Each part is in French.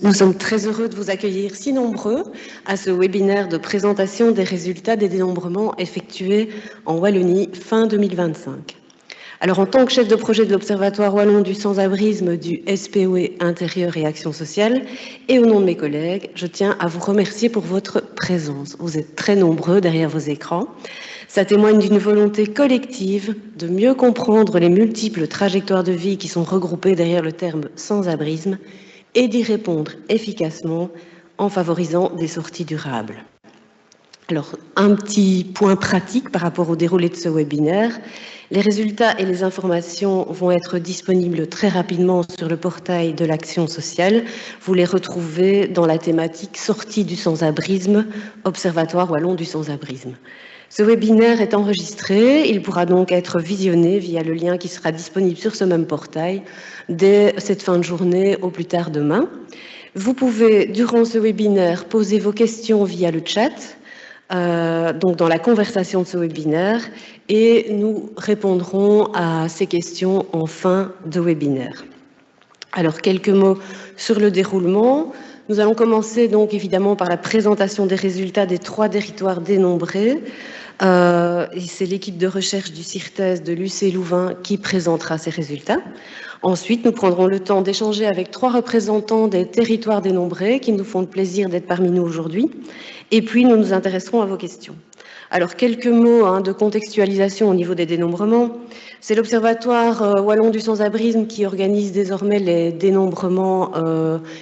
Nous sommes très heureux de vous accueillir si nombreux à ce webinaire de présentation des résultats des dénombrements effectués en Wallonie fin 2025. Alors, en tant que chef de projet de l'Observatoire Wallon du sans-abrisme du SPOE Intérieur et Action sociale, et au nom de mes collègues, je tiens à vous remercier pour votre présence. Vous êtes très nombreux derrière vos écrans. Ça témoigne d'une volonté collective de mieux comprendre les multiples trajectoires de vie qui sont regroupées derrière le terme sans-abrisme et d'y répondre efficacement en favorisant des sorties durables. Alors, un petit point pratique par rapport au déroulé de ce webinaire. Les résultats et les informations vont être disponibles très rapidement sur le portail de l'Action sociale. Vous les retrouvez dans la thématique Sortie du sans-abrisme, Observatoire Wallon du sans-abrisme. Ce webinaire est enregistré, il pourra donc être visionné via le lien qui sera disponible sur ce même portail dès cette fin de journée au plus tard demain. Vous pouvez, durant ce webinaire, poser vos questions via le chat, donc dans la conversation de ce webinaire, et nous répondrons à ces questions en fin de webinaire. Alors, quelques mots sur le déroulement. Nous allons commencer donc évidemment par la présentation des résultats des 3 territoires dénombrés. Et c'est l'équipe de recherche du CIRTES de l'UC Louvain qui présentera ces résultats. Ensuite, nous prendrons le temps d'échanger avec 3 représentants des territoires dénombrés qui nous font le plaisir d'être parmi nous aujourd'hui. Et puis, nous nous intéresserons à vos questions. Alors, quelques mots de contextualisation au niveau des dénombrements. C'est l'Observatoire Wallon du sans-abrisme qui organise désormais les dénombrements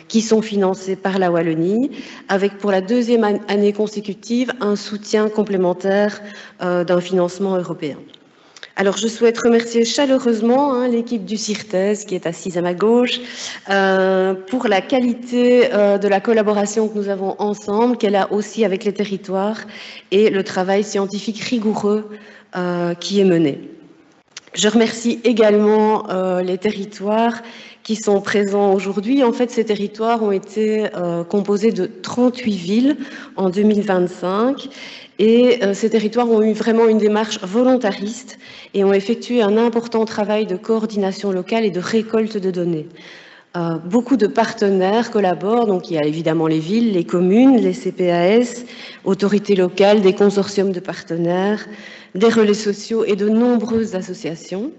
qui sont financés par la Wallonie, avec pour la 2e année consécutive un soutien complémentaire d'un financement européen. Alors, je souhaite remercier chaleureusement l'équipe du CIRTES, qui est assise à ma gauche, pour la qualité de la collaboration que nous avons ensemble, qu'elle a aussi avec les territoires, et le travail scientifique rigoureux qui est mené. Je remercie également les territoires qui sont présents aujourd'hui. En fait, ces territoires ont été composés de 38 villes en 2025. Et ces territoires ont eu vraiment une démarche volontariste et ont effectué un important travail de coordination locale et de récolte de données. Beaucoup de partenaires collaborent, donc il y a évidemment les villes, les communes, les CPAS, autorités locales, des consortiums de partenaires, des relais sociaux et de nombreuses associations.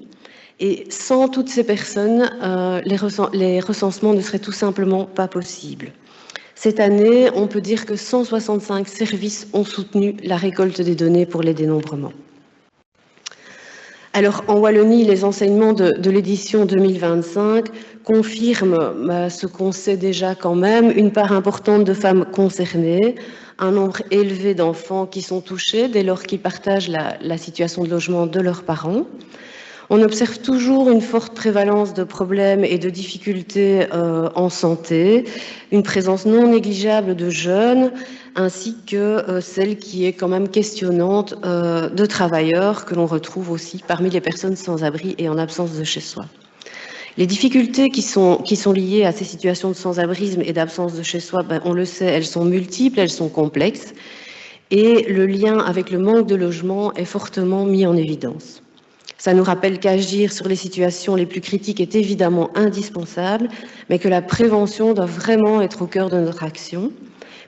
Et sans toutes ces personnes, les recensements ne seraient tout simplement pas possibles. Cette année, on peut dire que 165 services ont soutenu la récolte des données pour les dénombrements. Alors, en Wallonie, les enseignements de l'édition 2025 confirment ce qu'on sait déjà quand même, une part importante de femmes concernées, un nombre élevé d'enfants qui sont touchés dès lors qu'ils partagent la situation de logement de leurs parents. On observe toujours une forte prévalence de problèmes et de difficultés en santé, une présence non négligeable de jeunes, ainsi que celle qui est quand même questionnante de travailleurs que l'on retrouve aussi parmi les personnes sans abri et en absence de chez soi. Les difficultés qui sont liées à ces situations de sans-abrisme et d'absence de chez soi, on le sait, elles sont multiples, elles sont complexes, et le lien avec le manque de logement est fortement mis en évidence. Ça nous rappelle qu'agir sur les situations les plus critiques est évidemment indispensable, mais que la prévention doit vraiment être au cœur de notre action.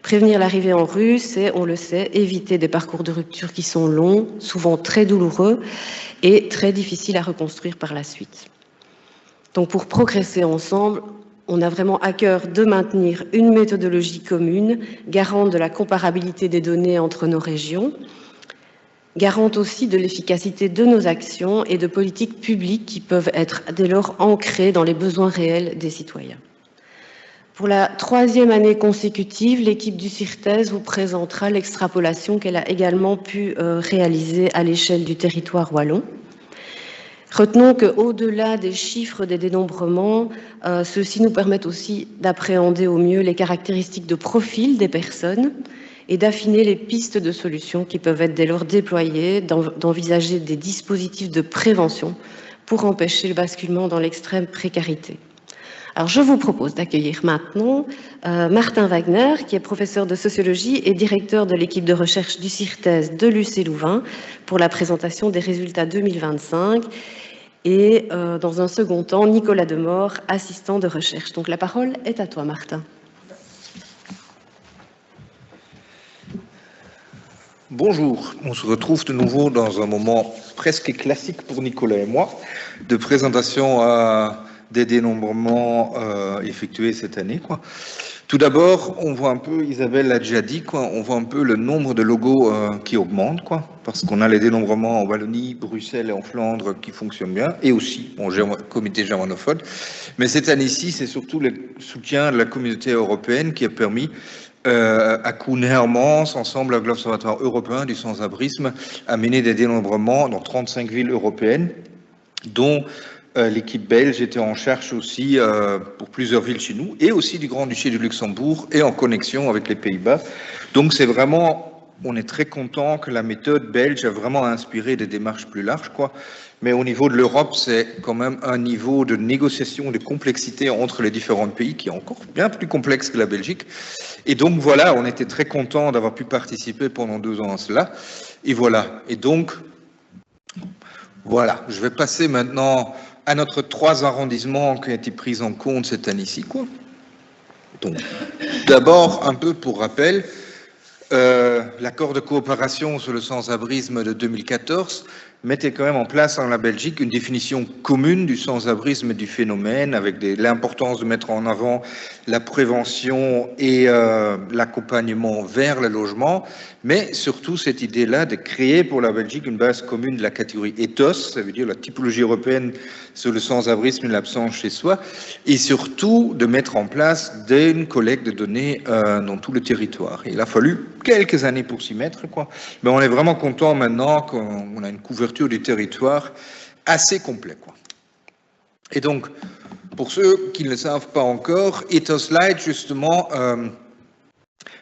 Prévenir l'arrivée en rue, c'est, on le sait, éviter des parcours de rupture qui sont longs, souvent très douloureux et très difficiles à reconstruire par la suite. Donc pour progresser ensemble, on a vraiment à cœur de maintenir une méthodologie commune, garante de la comparabilité des données entre nos régions, garante aussi de l'efficacité de nos actions et de politiques publiques qui peuvent être dès lors ancrées dans les besoins réels des citoyens. Pour la 3e année consécutive, l'équipe du CIRTES vous présentera l'extrapolation qu'elle a également pu réaliser à l'échelle du territoire wallon. Retenons qu'au-delà des chiffres des dénombrements, ceux-ci nous permettent aussi d'appréhender au mieux les caractéristiques de profil des personnes et d'affiner les pistes de solutions qui peuvent être dès lors déployées, d'envisager des dispositifs de prévention pour empêcher le basculement dans l'extrême précarité. Alors, je vous propose d'accueillir maintenant Martin Wagner, qui est professeur de sociologie et directeur de l'équipe de recherche du CIRTES de l'UC Louvain, pour la présentation des résultats 2025. Et dans un second temps, Nicolas Demore, assistant de recherche. Donc la parole est à toi, Martin. Bonjour, on se retrouve de nouveau dans un moment presque classique pour Nicolas et moi, de présentation des dénombrements effectués cette année, quoi. Tout d'abord, on voit un peu, Isabelle l'a déjà dit, quoi, on voit un peu le nombre de logos qui augmente, quoi, parce qu'on a les dénombrements en Wallonie, Bruxelles et en Flandre qui fonctionnent bien, et aussi au comité germanophone. Mais cette année-ci, c'est surtout le soutien de la communauté européenne qui a permis à Koen Hermans, ensemble avec l'Observatoire européen du sans-abrisme, à mener des dénombrements dans 35 villes européennes, dont l'équipe belge était en charge aussi pour plusieurs villes chez nous, et aussi du Grand-Duché du Luxembourg, et en connexion avec les Pays-Bas. Donc c'est vraiment, on est très content que la méthode belge a vraiment inspiré des démarches plus larges, quoi. Mais au niveau de l'Europe, c'est quand même un niveau de négociation, de complexité entre les différents pays qui est encore bien plus complexe que la Belgique. Et donc voilà, on était très content d'avoir pu participer pendant 2 ans à cela. Et voilà. Et donc, voilà, je vais passer maintenant à notre 3 arrondissements qui ont été pris en compte cette année-ci, quoi. Donc, d'abord, un peu pour rappel, l'accord de coopération sur le sans-abrisme de 2014 mettait quand même en place en la Belgique une définition commune du sans-abrisme et du phénomène, avec l'importance de mettre en avant la prévention et l'accompagnement vers le logement, mais surtout cette idée-là de créer pour la Belgique une base commune de la catégorie ethos, ça veut dire la typologie européenne sur le sans-abrisme et l'absence chez soi, et surtout de mettre en place une collecte de données dans tout le territoire. Et il a fallu quelques années pour s'y mettre, quoi. Mais on est vraiment content maintenant qu'on a une couverture du territoire assez complète, quoi. Et donc, pour ceux qui ne le savent pas encore, Ethos Light, justement,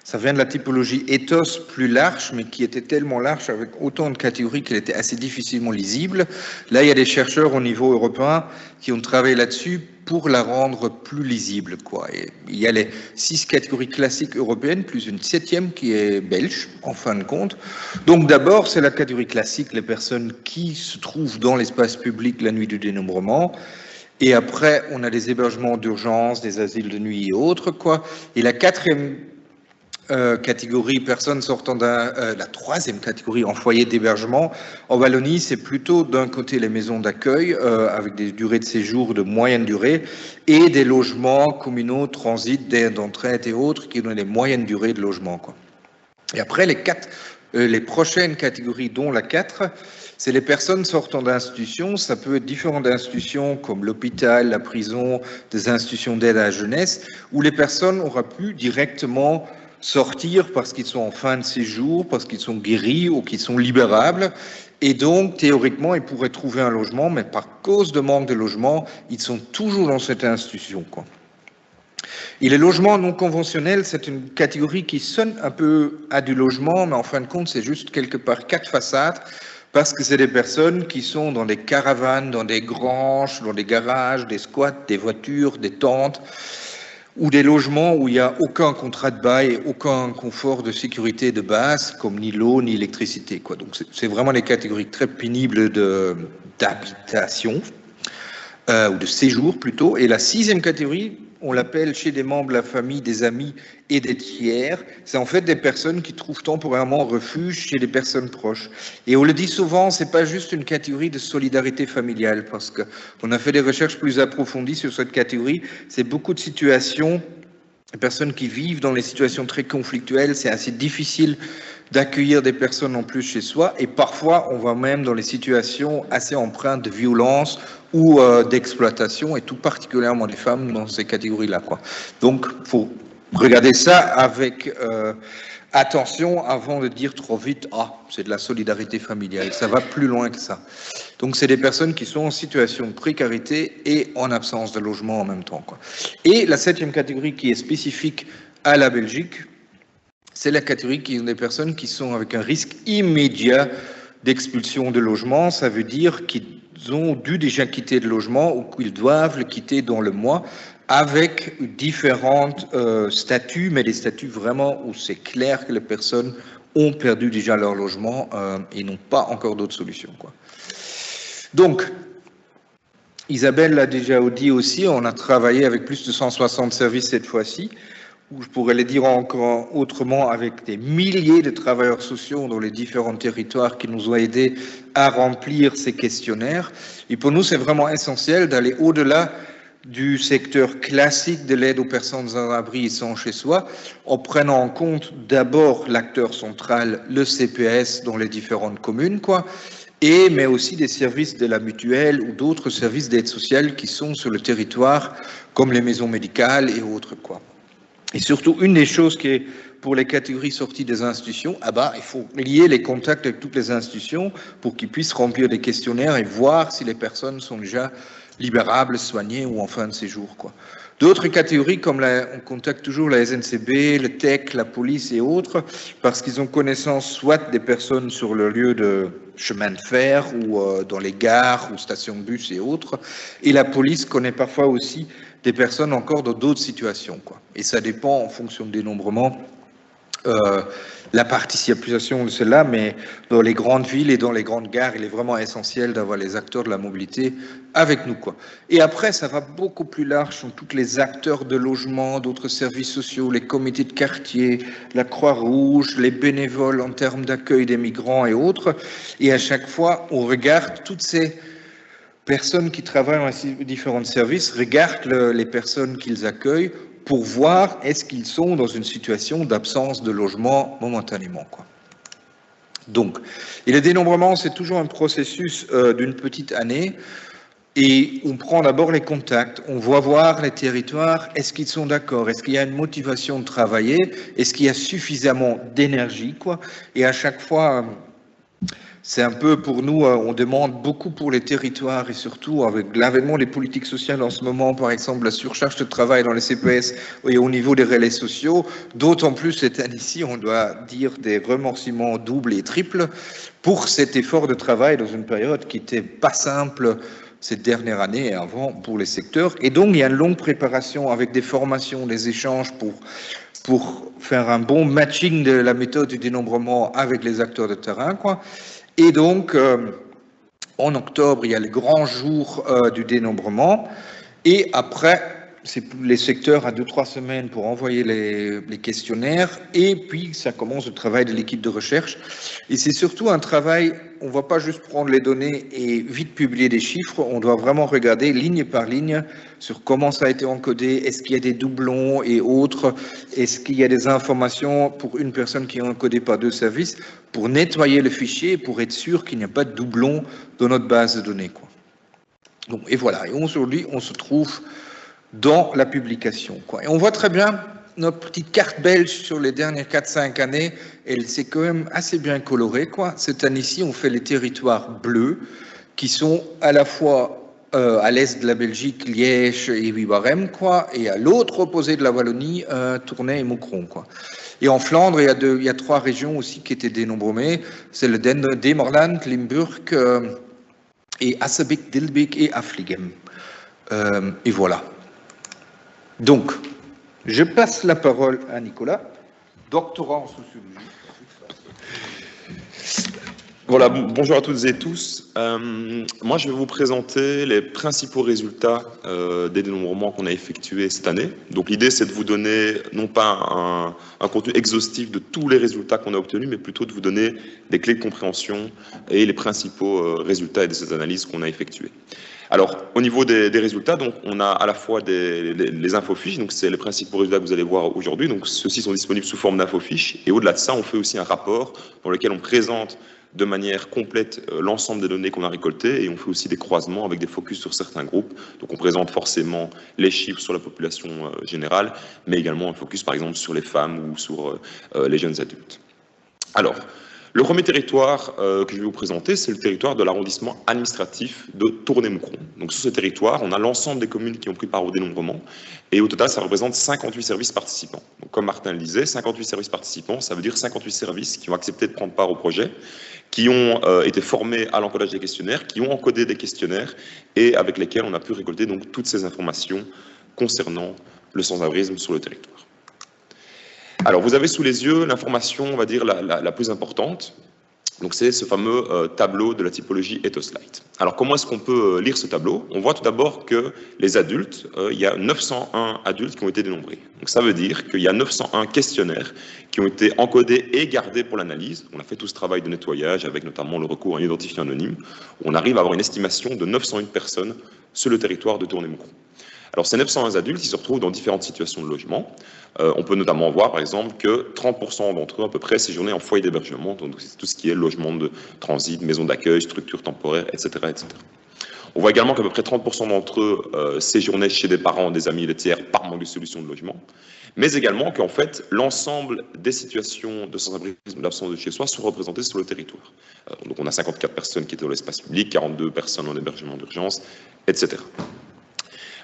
ça vient de la typologie ethos plus large, mais qui était tellement large avec autant de catégories qu'elle était assez difficilement lisible. Là, il y a des chercheurs au niveau européen qui ont travaillé là-dessus pour la rendre plus lisible, quoi. Et il y a les 6 catégories classiques européennes, plus une 7e qui est belge, en fin de compte. Donc d'abord, c'est la catégorie classique, les personnes qui se trouvent dans l'espace public la nuit du dénombrement. Et après, on a des hébergements d'urgence, des asiles de nuit et autres, quoi. Et la 4e catégorie personnes sortant la 3e catégorie en foyer d'hébergement. En Wallonie, c'est plutôt d'un côté les maisons d'accueil avec des durées de séjour de moyenne durée et des logements communaux, transit, d'aide d'entraide et autres qui ont les moyennes durées de logement, quoi. Et après, les prochaines catégories, dont la 4, c'est les personnes sortant d'institutions. Ça peut être différentes institutions comme l'hôpital, la prison, des institutions d'aide à la jeunesse, où les personnes auraient pu directement sortir parce qu'ils sont en fin de séjour, parce qu'ils sont guéris ou qu'ils sont libérables. Et donc, théoriquement, ils pourraient trouver un logement, mais par cause de manque de logement, ils sont toujours dans cette institution, quoi. Et les logements non conventionnels, c'est une catégorie qui sonne un peu à du logement, mais en fin de compte, c'est juste quelque part 4 façades, parce que c'est des personnes qui sont dans des caravanes, dans des granges, dans des garages, des squats, des voitures, des tentes, ou des logements où il n'y a aucun contrat de bail et aucun confort de sécurité de base, comme ni l'eau, ni l'électricité, quoi. Donc c'est vraiment des catégories très pénibles d'habitation, ou de séjour plutôt. Et la 6e catégorie, on l'appelle chez des membres de la famille, des amis et des tiers. C'est en fait des personnes qui trouvent temporairement refuge chez des personnes proches. Et on le dit souvent, c'est pas juste une catégorie de solidarité familiale, parce qu'on a fait des recherches plus approfondies sur cette catégorie. C'est beaucoup de situations, des personnes qui vivent dans des situations très conflictuelles. C'est assez difficile d'accueillir des personnes en plus chez soi, et parfois on va même dans les situations assez empreintes de violence ou d'exploitation, et tout particulièrement des femmes dans ces catégories-là, quoi. Donc, il faut regarder ça avec attention avant de dire trop vite « Ah, c'est de la solidarité familiale ». Ça va plus loin que ça. Donc, c'est des personnes qui sont en situation de précarité et en absence de logement en même temps, quoi. Et la 7e catégorie qui est spécifique à la Belgique, c'est la catégorie qui sont des personnes qui sont avec un risque immédiat d'expulsion de logement. Ça veut dire qu'ils ont dû déjà quitter le logement ou qu'ils doivent le quitter dans le mois, avec différents statuts, mais des statuts vraiment où c'est clair que les personnes ont perdu déjà leur logement et n'ont pas encore d'autres solutions, quoi. Donc, Isabelle l'a déjà dit aussi, on a travaillé avec plus de 160 services cette fois-ci. ou je pourrais le dire encore autrement, avec des milliers de travailleurs sociaux dans les différents territoires qui nous ont aidés à remplir ces questionnaires. Et pour nous, c'est vraiment essentiel d'aller au-delà du secteur classique de l'aide aux personnes sans abri et sans chez soi, en prenant en compte d'abord l'acteur central, le CPS dans les différentes communes, mais aussi des services de la mutuelle ou d'autres services d'aide sociale qui sont sur le territoire, comme les maisons médicales et autres, Et surtout, une des choses qui est pour les catégories sorties des institutions, il faut lier les contacts avec toutes les institutions pour qu'ils puissent remplir des questionnaires et voir si les personnes sont déjà libérables, soignées ou en fin de séjour, D'autres catégories, comme on contacte toujours la SNCB, le TEC, la police et autres, parce qu'ils ont connaissance soit des personnes sur le lieu de chemin de fer ou dans les gares ou stations de bus et autres, et la police connaît parfois aussi des personnes encore dans d'autres situations, Et ça dépend en fonction du dénombrement, la participation de cela, mais dans les grandes villes et dans les grandes gares, il est vraiment essentiel d'avoir les acteurs de la mobilité avec nous, Et après, ça va beaucoup plus large, sont tous les acteurs de logement, d'autres services sociaux, les comités de quartier, la Croix-Rouge, les bénévoles en termes d'accueil des migrants et autres. Et à chaque fois, on regarde toutes ces personnes qui travaillent dans les différents services, regardent les personnes qu'ils accueillent pour voir est-ce qu'ils sont dans une situation d'absence de logement momentanément, Donc, et le dénombrement, c'est toujours un processus d'une petite année, et on prend d'abord les contacts, on va voir les territoires, est-ce qu'ils sont d'accord, est-ce qu'il y a une motivation de travailler, est-ce qu'il y a suffisamment d'énergie, Et à chaque fois, c'est un peu pour nous, on demande beaucoup pour les territoires et surtout avec l'avènement des politiques sociales en ce moment, par exemple la surcharge de travail dans les CPS et au niveau des relais sociaux, d'autant plus cette année-ci, on doit dire des remerciements doubles et triples pour cet effort de travail dans une période qui n'était pas simple cette dernière année et avant pour les secteurs. Et donc, il y a une longue préparation avec des formations, des échanges pour faire un bon matching de la méthode du dénombrement avec les acteurs de terrain, Et donc, en octobre, il y a le grand jour du dénombrement. Et après, c'est les secteurs à 2-3 semaines pour envoyer les questionnaires. Et puis, ça commence le travail de l'équipe de recherche. Et c'est surtout un travail, on ne va pas juste prendre les données et vite publier des chiffres. On doit vraiment regarder ligne par ligne sur comment ça a été encodé, est-ce qu'il y a des doublons et autres, est-ce qu'il y a des informations pour une personne qui est encodée par 2 services, pour nettoyer le fichier, pour être sûr qu'il n'y a pas de doublons dans notre base de données, Donc, et voilà, et aujourd'hui, on se trouve dans la publication, Et on voit très bien notre petite carte belge sur les dernières 4-5 années, elle s'est quand même assez bien colorée, Cette année-ci, on fait les territoires bleus, qui sont à la fois à l'est de la Belgique, Liège et Wibarem, et à l'autre opposé de la Wallonie, Tournai et Moucron, Et en Flandre, il y a 3 régions aussi qui étaient dénombrées, c'est le Demerland, Limburg, et Assebeek, Dilbeek et Affligem. Et voilà. Donc, je passe la parole à Nicolas, doctorant en sociologie. Voilà, bonjour à toutes et tous. Moi, je vais vous présenter les principaux résultats des dénombrements qu'on a effectués cette année. Donc, l'idée, c'est de vous donner, non pas un contenu exhaustif de tous les résultats qu'on a obtenus, mais plutôt de vous donner des clés de compréhension et les principaux résultats et de ces analyses qu'on a effectuées. Alors, au niveau des résultats, donc, on a à la fois les infofiches, donc c'est les principaux résultats que vous allez voir aujourd'hui. Donc, ceux-ci sont disponibles sous forme d'infofiches. Et au-delà de ça, on fait aussi un rapport dans lequel on présente de manière complète l'ensemble des données qu'on a récoltées et on fait aussi des croisements avec des focus sur certains groupes. Donc on présente forcément les chiffres sur la population générale, mais également un focus par exemple sur les femmes ou sur les jeunes adultes. Alors, le premier territoire que je vais vous présenter, c'est le territoire de l'arrondissement administratif de Tournai-Moucron. Donc sur ce territoire, on a l'ensemble des communes qui ont pris part au dénombrement et au total, ça représente 58 services participants. Donc, comme Martin le disait, 58 services participants, ça veut dire 58 services qui ont accepté de prendre part au projet, qui ont été formés à l'encodage des questionnaires, qui ont encodé des questionnaires et avec lesquels on a pu récolter donc toutes ces informations concernant le sans-abrisme sur le territoire. Alors, vous avez sous les yeux l'information, on va dire, la plus importante. Donc c'est ce fameux tableau de la typologie Ethos Light. Alors comment est-ce qu'on peut lire ce tableau? On voit tout d'abord que les adultes, il y a 901 adultes qui ont été dénombrés. Donc ça veut dire qu'il y a 901 questionnaires qui ont été encodés et gardés pour l'analyse. On a fait tout ce travail de nettoyage avec notamment le recours à un identifiant anonyme. On arrive à avoir une estimation de 901 personnes sur le territoire de Tournai-Moucron. Alors ces 901 adultes, ils se retrouvent dans différentes situations de logement. On peut notamment voir, par exemple, que 30% d'entre eux, à peu près, séjournaient en foyer d'hébergement, donc c'est tout ce qui est logement de transit, maison d'accueil, structure temporaire, etc., etc. On voit également qu'à peu près 30% d'entre eux séjournaient chez des parents, des amis et des tiers par manque de solution de logement, mais également qu'en fait, l'ensemble des situations de sans-abrisme ou d'absence de chez soi sont représentées sur le territoire. Donc on a 54 personnes qui étaient dans l'espace public, 42 personnes en hébergement d'urgence, etc.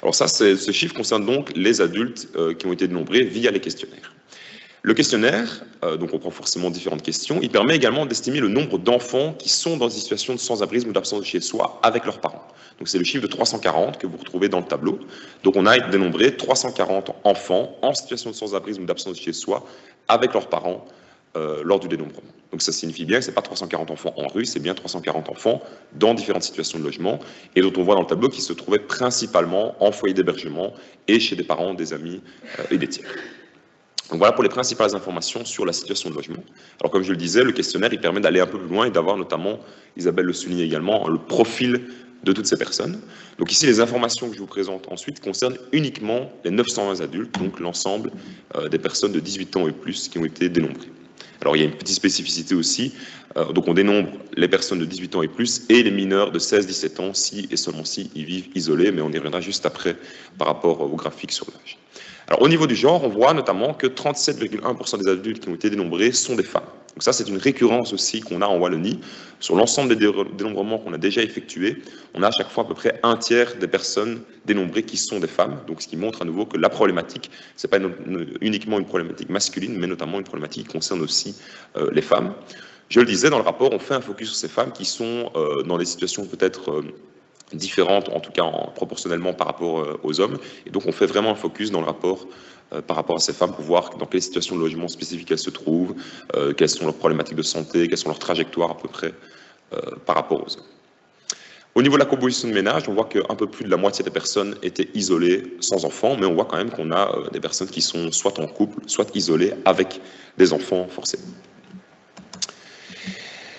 Alors ça, ce chiffre concerne donc les adultes qui ont été dénombrés via les questionnaires. Le questionnaire, donc on prend forcément différentes questions, il permet également d'estimer le nombre d'enfants qui sont dans une situation de sans-abrisme ou d'absence de chez soi avec leurs parents. Donc c'est le chiffre de 340 que vous retrouvez dans le tableau. Donc on a dénombré 340 enfants en situation de sans-abrisme ou d'absence de chez soi avec leurs parents lors du dénombrement. Donc ça signifie bien que ce n'est pas 340 enfants en rue, c'est bien 340 enfants dans différentes situations de logement et dont on voit dans le tableau qu'ils se trouvaient principalement en foyer d'hébergement et chez des parents, des amis et des tiers. Donc voilà pour les principales informations sur la situation de logement. Alors comme je le disais, le questionnaire il permet d'aller un peu plus loin et d'avoir notamment, Isabelle le souligne également, le profil de toutes ces personnes. Donc ici, les informations que je vous présente ensuite concernent uniquement les 920 adultes, donc l'ensemble des personnes de 18 ans et plus qui ont été dénombrées. Alors il y a une petite spécificité aussi, donc on dénombre les personnes de 18 ans et plus et les mineurs de 16-17 ans si et seulement si ils vivent isolés, mais on y reviendra juste après par rapport au graphique sur l'âge. Alors au niveau du genre, on voit notamment que 37,1% des adultes qui ont été dénombrés sont des femmes. Donc ça c'est une récurrence aussi qu'on a en Wallonie. Sur l'ensemble des dénombrements qu'on a déjà effectués, on a à chaque fois à peu près un tiers des personnes dénombrées qui sont des femmes, donc ce qui montre à nouveau que la problématique, ce n'est pas uniquement une problématique masculine, mais notamment une problématique qui concerne aussi les femmes. Je le disais, dans le rapport, on fait un focus sur ces femmes qui sont dans des situations peut-être différentes, en tout cas proportionnellement par rapport aux hommes, et donc on fait vraiment un focus dans le rapport par rapport à ces femmes pour voir dans quelles situations de logement spécifiques elles se trouvent, quelles sont leurs problématiques de santé, quelles sont leurs trajectoires à peu près par rapport aux hommes. Au niveau de la composition de ménage, on voit qu'un peu plus de la moitié des personnes étaient isolées sans enfants, mais on voit quand même qu'on a des personnes qui sont soit en couple, soit isolées avec des enfants forcément.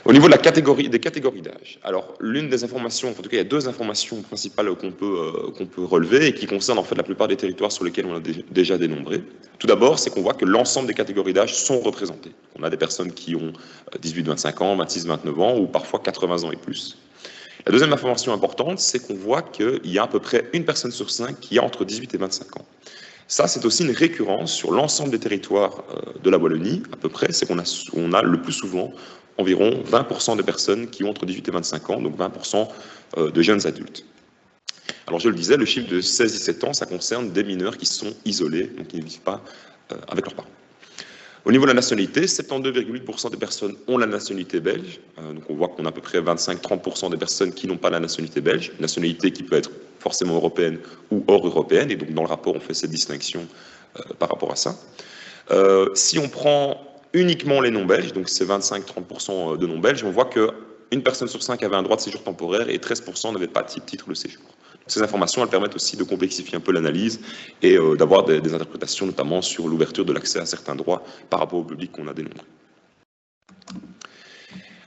Au niveau de des catégories d'âge, alors l'une des informations, en tout cas il y a deux informations principales qu'on peut relever et qui concernent en fait la plupart des territoires sur lesquels on a déjà dénombré. Tout d'abord, c'est qu'on voit que l'ensemble des catégories d'âge sont représentées. On a des personnes qui ont 18-25 ans, 26-29 ans ou parfois 80 ans et plus. La deuxième information importante, c'est qu'on voit qu'il y a à peu près une personne sur 5 qui a entre 18 et 25 ans. Ça, c'est aussi une récurrence sur l'ensemble des territoires de la Wallonie, à peu près, c'est qu'on a le plus souvent environ 20% de personnes qui ont entre 18 et 25 ans, donc 20% de jeunes adultes. Alors je le disais, le chiffre de 16-17 ans, ça concerne des mineurs qui sont isolés, donc qui ne vivent pas avec leurs parents. Au niveau de la nationalité, 72,8% des personnes ont la nationalité belge, donc on voit qu'on a à peu près 25-30% des personnes qui n'ont pas la nationalité belge, une nationalité qui peut être forcément européenne ou hors européenne, et donc dans le rapport on fait cette distinction par rapport à ça. Si on prend uniquement les non-belges, donc c'est 25-30% de non-belges, on voit qu'une personne sur 5 avait un droit de séjour temporaire et 13% n'avaient pas de titre de séjour. Donc ces informations, elles permettent aussi de complexifier un peu l'analyse et d'avoir des interprétations, notamment sur l'ouverture de l'accès à certains droits par rapport au public qu'on a dénombré.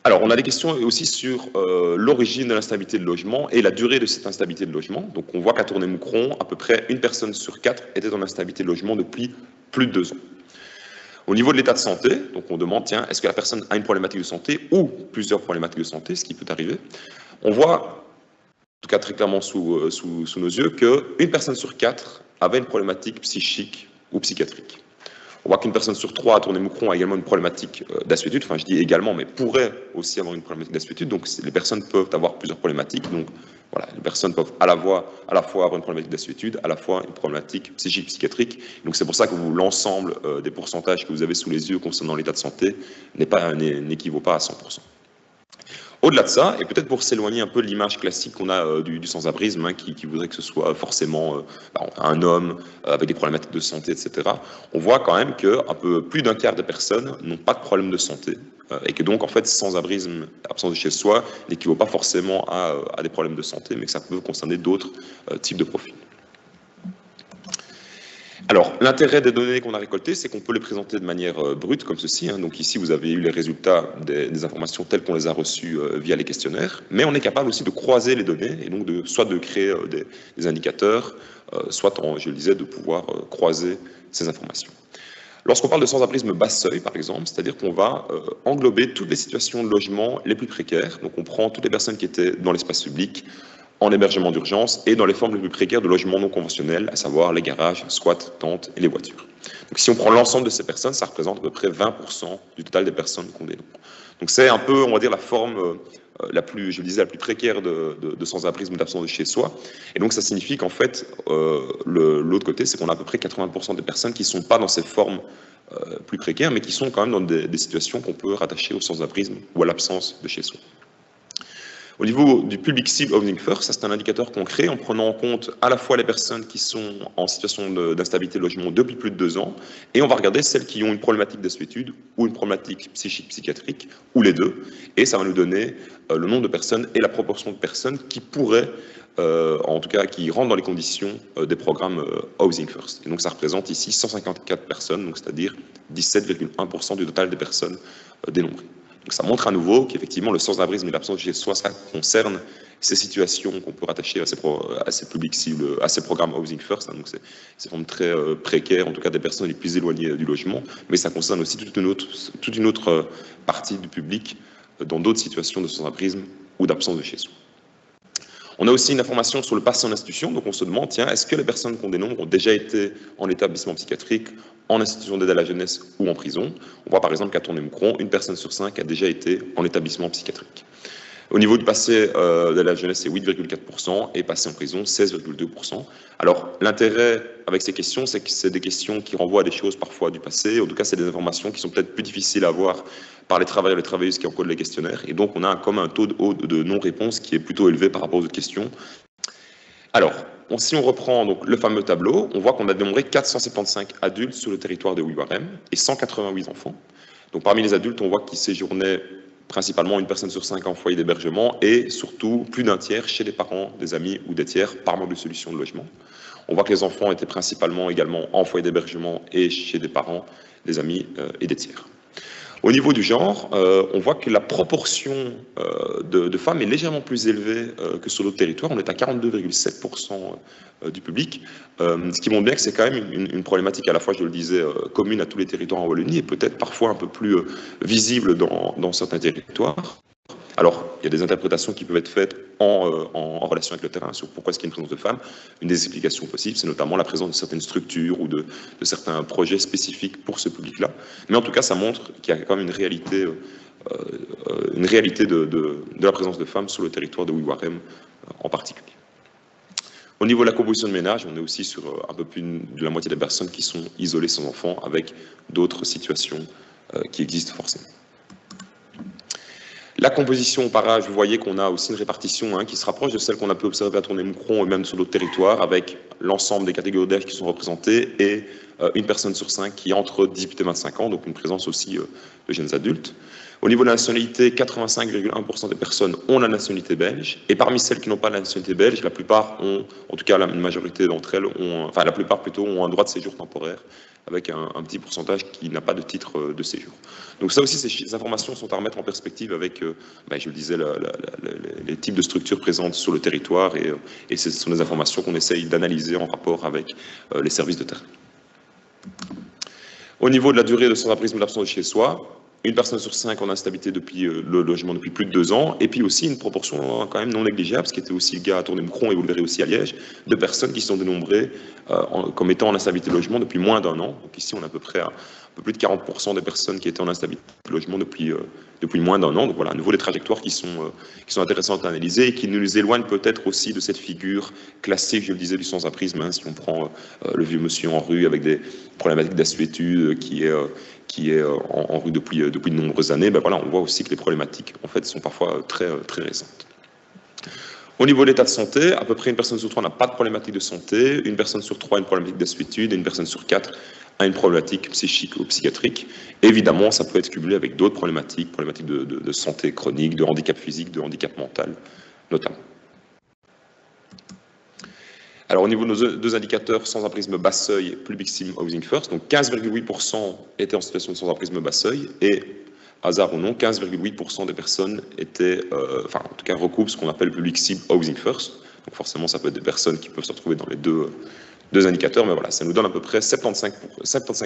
Alors, on a des questions aussi sur l'origine de l'instabilité de logement et la durée de cette instabilité de logement. Donc, on voit qu'à Tournai-Moucron, à peu près une personne sur 4 était dans l'instabilité de logement depuis plus de 2 ans. Au niveau de l'état de santé, donc on demande, tiens, est-ce que la personne a une problématique de santé ou plusieurs problématiques de santé, ce qui peut arriver. On voit, en tout cas très clairement sous nos yeux, qu'une personne sur 4 avait une problématique psychique ou psychiatrique. On voit qu'une personne sur 3 à Tournai-Moucron a également une problématique d'assuétude, enfin je dis également, mais pourrait aussi avoir une problématique d'assuétude, donc les personnes peuvent avoir plusieurs problématiques, donc voilà, les personnes peuvent à la fois avoir une problématique d'assuétude, à la fois une problématique psychique, psychiatrique, donc c'est pour ça que l'ensemble des pourcentages que vous avez sous les yeux concernant l'état de santé n'équivaut pas à 100%. Au-delà de ça, et peut-être pour s'éloigner un peu de l'image classique qu'on a du sans-abrisme, qui voudrait que ce soit forcément un homme avec des problématiques de santé, etc., on voit quand même qu'un peu plus d'un quart des personnes n'ont pas de problème de santé, et que donc, en fait, sans-abrisme, absence de chez soi, n'équivaut pas forcément à des problèmes de santé, mais que ça peut concerner d'autres types de profils. Alors, l'intérêt des données qu'on a récoltées, c'est qu'on peut les présenter de manière brute, comme ceci. Donc ici, vous avez eu les résultats des informations telles qu'on les a reçues via les questionnaires, mais on est capable aussi de croiser les données, et donc soit de créer des indicateurs, soit, je le disais, de pouvoir croiser ces informations. Lorsqu'on parle de sans-abrisme bas seuil, par exemple, c'est-à-dire qu'on va englober toutes les situations de logement les plus précaires, donc on prend toutes les personnes qui étaient dans l'espace public, en hébergement d'urgence et dans les formes les plus précaires de logement non conventionnel, à savoir les garages, squats, tentes et les voitures. Donc si on prend l'ensemble de ces personnes, ça représente à peu près 20% du total des personnes qu'on dénombre. Donc c'est un peu, on va dire, la forme la plus, je le disais, la plus précaire de sans-abrisme, d'absence de chez soi. Et donc ça signifie qu'en fait, l'autre côté, c'est qu'on a à peu près 80% des personnes qui ne sont pas dans ces formes plus précaires, mais qui sont quand même dans des situations qu'on peut rattacher au sans-abrisme ou à l'absence de chez soi. Au niveau du public cible Housing First, ça c'est un indicateur qu'on crée en prenant en compte à la fois les personnes qui sont en situation d'instabilité de logement depuis plus de 2 ans, et on va regarder celles qui ont une problématique d'assuétude ou une problématique psychique, psychiatrique, ou les deux, et ça va nous donner le nombre de personnes et la proportion de personnes qui pourraient, en tout cas qui rentrent dans les conditions des programmes Housing First. Et donc ça représente ici 154 personnes, donc c'est-à-dire 17,1% du total des personnes dénombrées. Donc ça montre à nouveau qu'effectivement le sans-abrisme et l'absence de chez soi, ça concerne ces situations qu'on peut rattacher à ces publics cibles, à ces programmes Housing First. Donc c'est formes très précaires, en tout cas des personnes les plus éloignées du logement, mais ça concerne aussi toute une autre partie du public dans d'autres situations de sans-abrisme ou d'absence de chez soi. On a aussi une information sur le passé en institution, donc on se demande, tiens, est-ce que les personnes qu'on dénombre ont déjà été en établissement psychiatrique, en institution d'aide à la jeunesse ou en prison? On voit par exemple qu'à Tournai-Moucron, 1 personne sur 5 a déjà été en établissement psychiatrique. Au niveau du passé de la jeunesse, c'est 8,4% et passé en prison, 16,2%. Alors l'intérêt avec ces questions, c'est que c'est des questions qui renvoient à des choses parfois du passé. En tout cas, c'est des informations qui sont peut-être plus difficiles à avoir par les travailleurs et les travailleuses qui encodent les questionnaires. Et donc, on a comme un taux de non-réponse qui est plutôt élevé par rapport aux autres questions. Alors, si on reprend donc le fameux tableau, on voit qu'on a dénombré 475 adultes sur le territoire de Ouiwarem et 188 enfants. Donc, parmi les adultes, on voit qu'ils séjournaient principalement 1 personne sur 5 en foyer d'hébergement et surtout plus d'un tiers chez des parents, des amis ou des tiers par manque de solution de logement. On voit que les enfants étaient principalement également en foyer d'hébergement et chez des parents, des amis et des tiers. Au niveau du genre, on voit que la proportion de femmes est légèrement plus élevée que sur d'autres territoires. On est à 42,7% du public, ce qui montre bien que c'est quand même une problématique à la fois, je le disais, commune à tous les territoires en Wallonie et peut-être parfois un peu plus visible dans certains territoires. Alors, il y a des interprétations qui peuvent être faites en relation avec le terrain sur pourquoi est-ce qu'il y a une présence de femmes. Une des explications possibles, c'est notamment la présence de certaines structures ou de certains projets spécifiques pour ce public-là. Mais en tout cas, ça montre qu'il y a quand même une réalité de la présence de femmes sur le territoire de Ouiwarem en particulier. Au niveau de la composition de ménage, on est aussi sur un peu plus de la moitié des personnes qui sont isolées sans enfants, avec d'autres situations qui existent forcément. La composition par âge, vous voyez qu'on a aussi une répartition qui se rapproche de celle qu'on a pu observer à Tournai-Moucron et même sur d'autres territoires, avec l'ensemble des catégories d'âge qui sont représentées et 1 personne sur 5 qui a entre 18 et 25 ans, donc une présence aussi de jeunes adultes. Au niveau de la nationalité, 85,1% des personnes ont la nationalité belge, et parmi celles qui n'ont pas la nationalité belge, la plupart ont, en tout cas la majorité d'entre elles, enfin la plupart plutôt, ont un droit de séjour temporaire, avec un petit pourcentage qui n'a pas de titre de séjour. Donc ça aussi, ces informations sont à remettre en perspective avec, je le disais, les types de structures présentes sur le territoire, et ce sont des informations qu'on essaye d'analyser en rapport avec les services de terrain. Au niveau de la durée de sans-abrisme ou d'absence de chez soi, 1 personne sur 5 en instabilité depuis le logement depuis plus de 2 ans, et puis aussi une proportion quand même non négligeable, ce qui était aussi le cas à Tournai-Moucron et vous le verrez aussi à Liège, de personnes qui sont dénombrées comme étant en instabilité de logement depuis moins d'1 an. Donc ici, on a à peu près un peu plus de 40% des personnes qui étaient en instabilité de logement depuis depuis moins d'1 an. Donc voilà, à nouveau, des trajectoires qui sont intéressantes à analyser et qui nous éloignent peut-être aussi de cette figure classique, je le disais, du sans-abrisme. Hein, si on prend le vieux monsieur en rue avec des problématiques d'assuétude qui est en rue depuis de nombreuses années, ben voilà, on voit aussi que les problématiques, en fait, sont parfois très récentes. Au niveau de l'état de santé, à peu près une personne sur 3 n'a pas de problématique de santé, une personne sur 3 a une problématique d'assuétude et une personne sur 4 a une problématique psychique ou psychiatrique. Évidemment, ça peut être cumulé avec d'autres problématiques de santé chronique, de handicap physique, de handicap mental, notamment. Alors, au niveau de nos deux indicateurs, sans-abrisme bas seuil, Public Sim Housing First, donc 15,8% étaient en situation de sans-abrisme bas seuil et, hasard ou non, 15,8% des personnes étaient, enfin, en tout cas, recoupent ce qu'on appelle Public Sim Housing First. Donc, forcément, ça peut être des personnes qui peuvent se retrouver dans les deux indicateurs, mais voilà, ça nous donne à peu près 75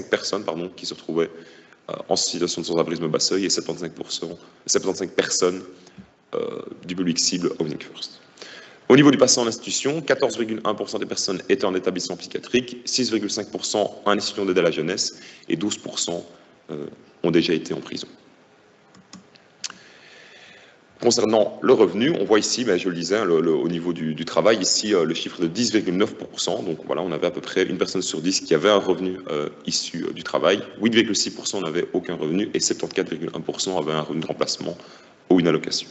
personnes qui se retrouvaient en situation de sans-abrisme bas seuil et 75 personnes du public cible Housing First. Au niveau du patient en institution, 14,1% des personnes étaient en établissement psychiatrique, 6,5% en institution d'aide à la jeunesse et 12% ont déjà été en prison. Concernant le revenu, on voit ici, je le disais, au niveau du travail, ici le chiffre de 10,9%. Donc voilà, on avait à peu près une personne sur 10 qui avait un revenu issu du travail. 8,6% n'avaient aucun revenu et 74,1% avaient un revenu de remplacement ou une allocation.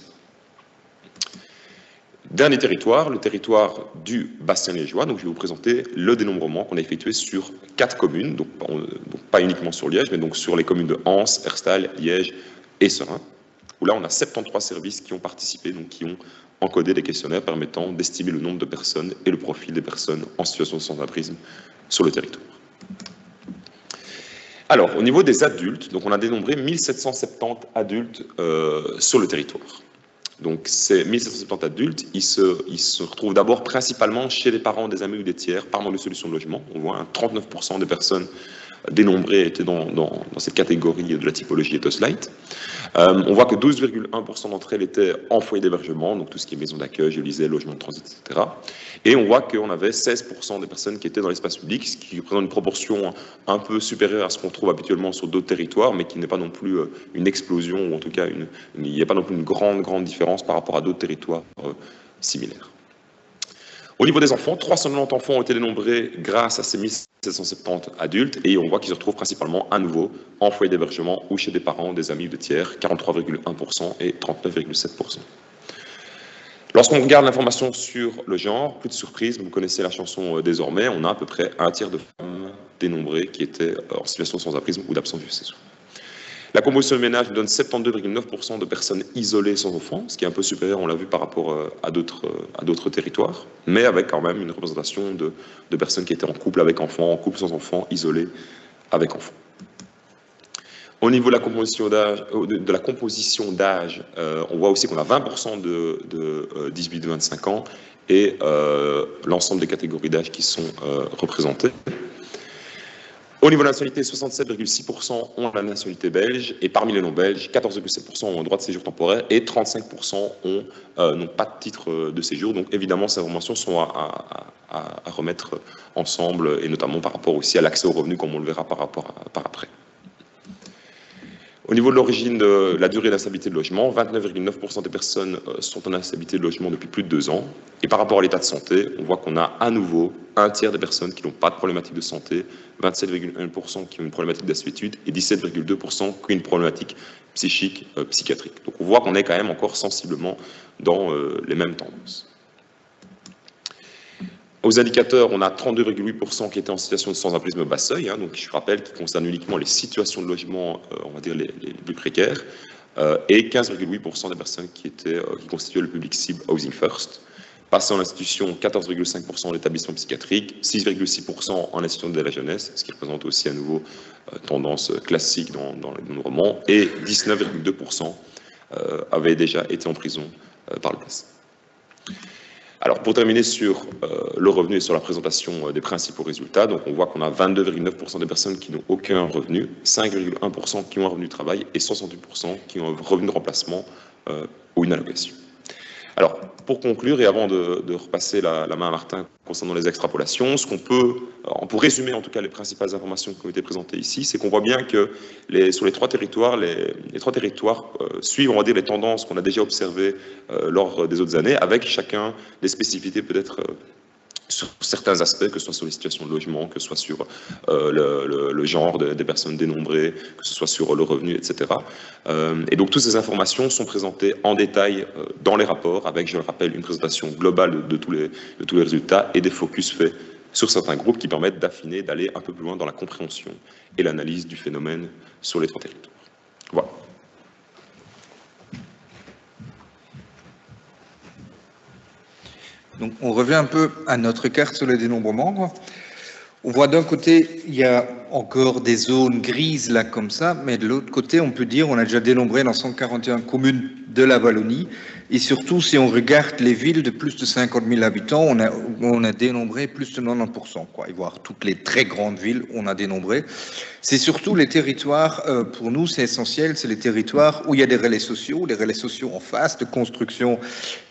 Dernier territoire, le territoire du Bassin liégeois. Donc je vais vous présenter le dénombrement qu'on a effectué sur 4 communes, donc pas uniquement sur Liège, mais donc sur les communes de Anse, Herstal, Liège et Serein, où là on a 73 services qui ont participé, donc qui ont encodé des questionnaires permettant d'estimer le nombre de personnes et le profil des personnes en situation de sans-abrisme sur le territoire. Alors, au niveau des adultes, donc on a dénombré 1770 adultes sur le territoire. Donc ces 1770 adultes, ils se retrouvent d'abord principalement chez les parents, des amis ou des tiers, par manque de solutions de logement. On voit 39% des personnes dénombrées étaient dans cette catégorie de la typologie Ethos Light. On voit que 12,1% d'entre elles étaient en foyer d'hébergement, donc tout ce qui est maison d'accueil, je lisais, logement de transit, etc. Et on voit qu'on avait 16% des personnes qui étaient dans l'espace public, ce qui représente une proportion un peu supérieure à ce qu'on trouve habituellement sur d'autres territoires, mais qui n'est pas non plus une explosion, ou en tout cas, il n'y a pas non plus une grande différence par rapport à d'autres territoires similaires. Au niveau des enfants, 390 enfants ont été dénombrés grâce à ces 1770 adultes et on voit qu'ils se retrouvent principalement à nouveau en foyer d'hébergement ou chez des parents, des amis ou des tiers, 43,1% et 39,7%. Lorsqu'on regarde l'information sur le genre, plus de surprise, vous connaissez la chanson désormais, on a à peu près un tiers de femmes dénombrées qui étaient en situation de sans-abrisme ou d'absence de cessation. La composition du ménage nous donne 72,9% de personnes isolées sans enfants, ce qui est un peu supérieur, on l'a vu, par rapport à d'autres territoires, mais avec quand même une représentation de personnes qui étaient en couple avec enfants, en couple sans enfants, isolées avec enfants. Au niveau de la composition d'âge, on voit aussi qu'on a 20% de 18-25 ans et l'ensemble des catégories d'âge qui sont représentées. Au niveau de la nationalité, 67,6% ont la nationalité belge, et parmi les non-belges, 14,7% ont un droit de séjour temporaire, et 35% n'ont pas de titre de séjour. Donc évidemment, ces informations sont à remettre ensemble, et notamment par rapport aussi à l'accès aux revenus, comme on le verra par après. Au niveau de l'origine de la durée d'instabilité de logement, 29,9% des personnes sont en instabilité de logement depuis plus de 2 ans. Et par rapport à l'état de santé, on voit qu'on a à nouveau un tiers des personnes qui n'ont pas de problématique de santé, 27,1% qui ont une problématique d'assuétude et 17,2% qui ont une problématique psychique, psychiatrique. Donc on voit qu'on est quand même encore sensiblement dans les mêmes tendances. Aux indicateurs, on a 32,8% qui étaient en situation de sans-abrisme bas seuil, donc je rappelle qu'ils concernent uniquement les situations de logement, on va dire les plus précaires, et 15,8% des personnes qui constituaient le public cible Housing First. Passé en institution, 14,5% en établissement psychiatrique, 6,6% en institution d'aide à la jeunesse, ce qui représente aussi à nouveau tendance classique dans le dénombrement, et 19,2% avaient déjà été en prison par le passé. Alors, pour terminer sur le revenu et sur la présentation des principaux résultats, donc on voit qu'on a 22,9% des personnes qui n'ont aucun revenu, 5,1% qui ont un revenu de travail et 68% qui ont un revenu de remplacement ou une allocation. Alors, pour conclure, et avant de repasser la main à Martin concernant les extrapolations, on peut résumer en tout cas les principales informations qui ont été présentées ici, c'est qu'on voit bien que sur les trois territoires, les trois territoires suivent, on va dire, les tendances qu'on a déjà observées lors des autres années, avec chacun des spécificités peut-être sur certains aspects, que ce soit sur les situations de logement, que ce soit sur le genre des personnes dénombrées, que ce soit sur le revenu, etc. Et donc toutes ces informations sont présentées en détail dans les rapports, avec, je le rappelle, une présentation globale de tous les résultats et des focus faits sur certains groupes qui permettent d'affiner, d'aller un peu plus loin dans la compréhension et l'analyse du phénomène sur les trois territoires. Voilà. Donc, on revient un peu à notre carte sur le dénombrement. On voit d'un côté, il y a encore des zones grises là comme ça, mais de l'autre côté, on peut dire on a déjà dénombré dans 141 communes de la Wallonie. Et surtout, si on regarde les villes de plus de 50 000 habitants, on a dénombré plus de 90%, quoi. Et voir toutes les très grandes villes, on a dénombré. C'est surtout les territoires, pour nous, c'est essentiel, c'est les territoires où il y a des relais sociaux en phase de construction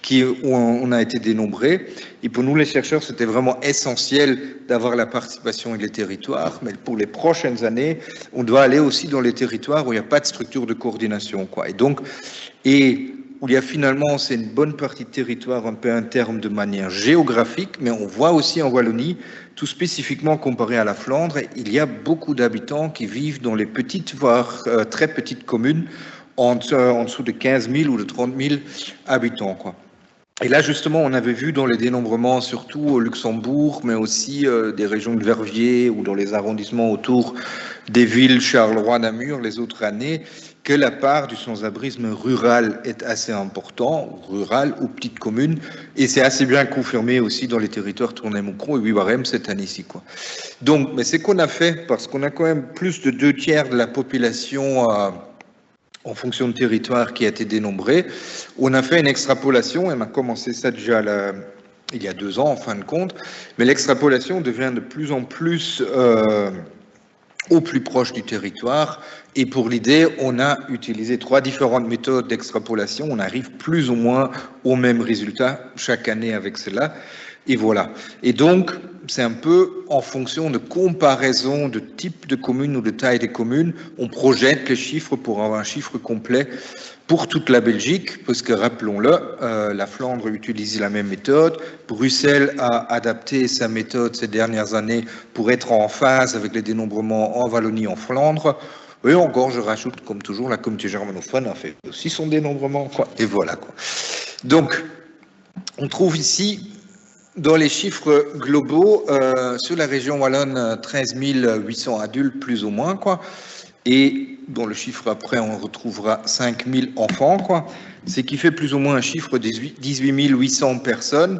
où on a été dénombré. Et pour nous, les chercheurs, c'était vraiment essentiel d'avoir la participation et les territoires. Mais pour les prochaines années, on doit aller aussi dans les territoires où il n'y a pas de structure de coordination, quoi. Et où il y a finalement, c'est une bonne partie de territoire un peu interne de manière géographique, mais on voit aussi en Wallonie, tout spécifiquement comparé à la Flandre, il y a beaucoup d'habitants qui vivent dans les petites, voire très petites communes, en dessous de 15 000 ou de 30 000 habitants, quoi. Et là, justement, on avait vu dans les dénombrements, surtout au Luxembourg, mais aussi des régions de Verviers ou dans les arrondissements autour des villes Charleroi, Namur, les autres années, que la part du sans-abrisme rural est assez important, rural ou petite commune, et c'est assez bien confirmé aussi dans les territoires Tournai-Moucron et Wivarem cette année-ci, quoi. Donc, mais c'est qu'on a fait, parce qu'on a quand même plus de 2/3 de la population en fonction de territoire qui a été dénombré, on a fait une extrapolation, et on a commencé ça déjà il y a 2 ans en fin de compte, mais l'extrapolation devient de plus en plus au plus proche du territoire, et pour l'idée, on a utilisé 3 différentes méthodes d'extrapolation, on arrive plus ou moins au même résultat chaque année avec cela, et voilà. Et donc, c'est un peu en fonction de comparaison de type de commune ou de taille des communes, on projette les chiffres pour avoir un chiffre complet pour toute la Belgique, parce que rappelons-le, la Flandre utilise la même méthode, Bruxelles a adapté sa méthode ces dernières années pour être en phase avec les dénombrements en Wallonie, en Flandre, et encore, je rajoute, comme toujours, la communauté germanophone a fait aussi son dénombrement, quoi. Et voilà, quoi. Donc, on trouve ici, dans les chiffres globaux, sur la région wallonne, 13 800 adultes, plus ou moins, quoi. Et dans le chiffre après, on retrouvera 5 000 enfants, quoi. Ce qui fait plus ou moins un chiffre de 18 800 personnes